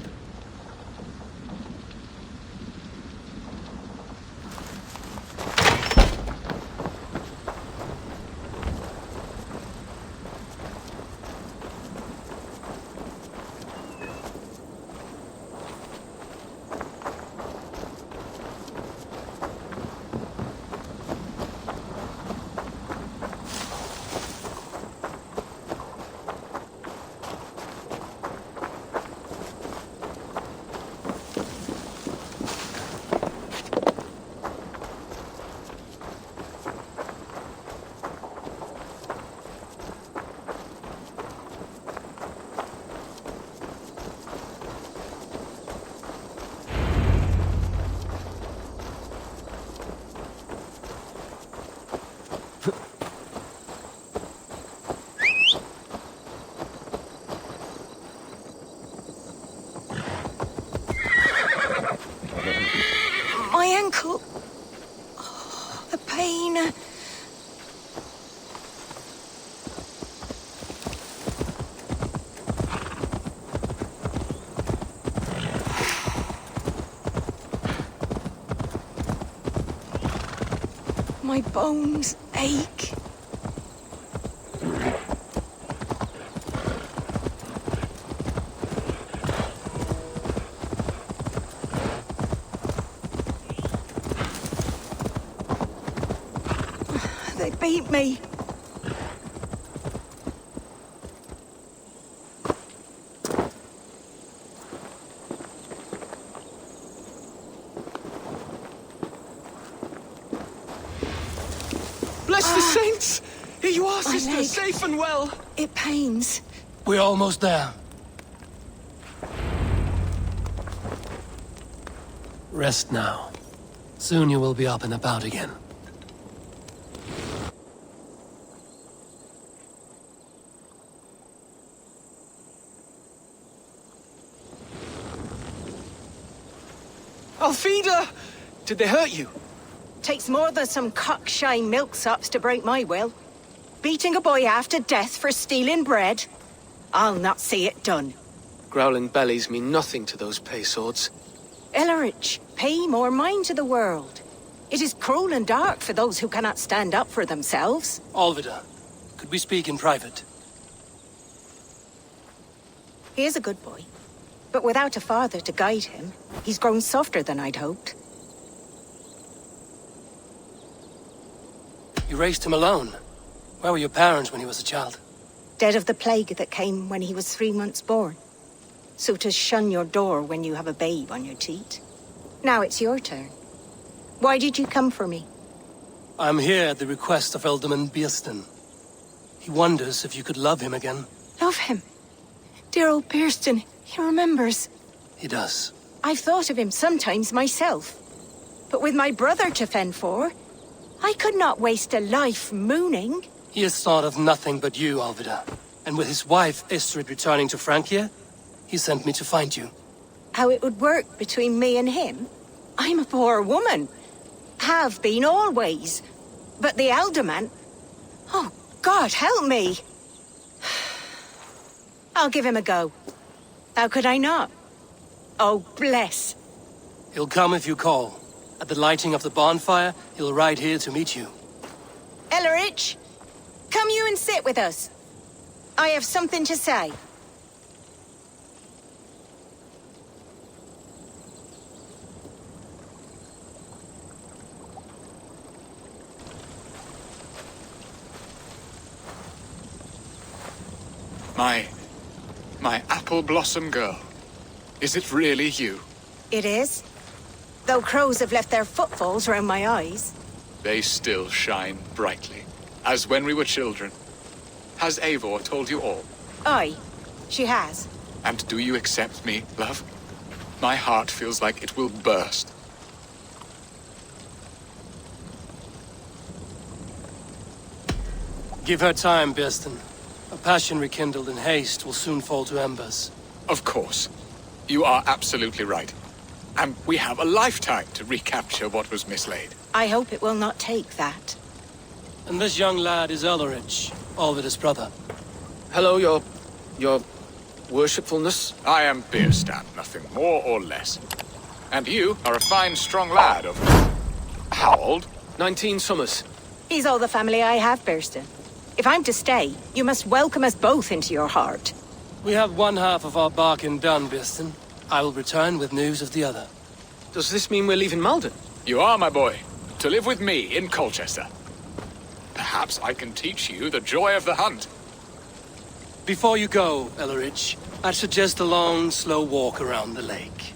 My ankle. Oh, the pain. My bones ache. They beat me. Bless the saints! Here you are, My sister, leg. safe and well. It pains. We're almost there. Rest now. Soon you will be up and about again. Alfida! Did they hurt you? Takes more than some cockshy milksops to break my will. Beating a boy half to death for stealing bread? I'll not see it done. Growling bellies mean nothing to those pay swords. Ellerich, pay more mind to the world. It is cruel and dark for those who cannot stand up for themselves. Alvida, could we speak in private? He is a good boy, but without a father to guide him, he's grown softer than I'd hoped. You raised him alone. Where were your parents when he was a child? Dead of the plague that came when he was 3 months born. So to shun your door when you have a babe on your teat. Now it's your turn. Why did you come for me? I'm here at the request of Alderman Bierston. He wonders if you could love him again. Love him? Dear old Bierston, he remembers. He does. I've thought of him sometimes myself. But with my brother to fend for, I could not waste a life mooning. He has thought of nothing but you, Alvida. And with his wife, Estrid, returning to Francia, he sent me to find you. How it would work between me and him? I'm a poor woman. Have been always. But the alderman... Oh, God, help me. I'll give him a go. How could I not? Oh, bless. He'll come if you call. At the lighting of the bonfire, he'll ride here to meet you. Ellerich, come you and sit with us. I have something to say. My apple blossom girl. Is it really you? It is. Though crows have left their footfalls round my eyes. They still shine brightly, as when we were children. Has Eivor told you all? Aye, she has. And do you accept me, love? My heart feels like it will burst. Give her time, Birston. A passion rekindled in haste will soon fall to embers. Of course. You are absolutely right. And we have a lifetime to recapture what was mislaid. I hope it will not take that. And this young lad is Elrich, Olvid's brother. Hello, your worshipfulness. I am Birstan, nothing more or less. And you are a fine, strong lad of... how old? 19 summers. He's all the family I have, Birston. If I'm to stay, you must welcome us both into your heart. We have one half of our bargain done, Birston. I will return with news of the other. Does this mean we're leaving Malden? You are, my boy. To live with me in Colchester. Perhaps I can teach you the joy of the hunt. Before you go, Elrich, I'd suggest a long, slow walk around the lake.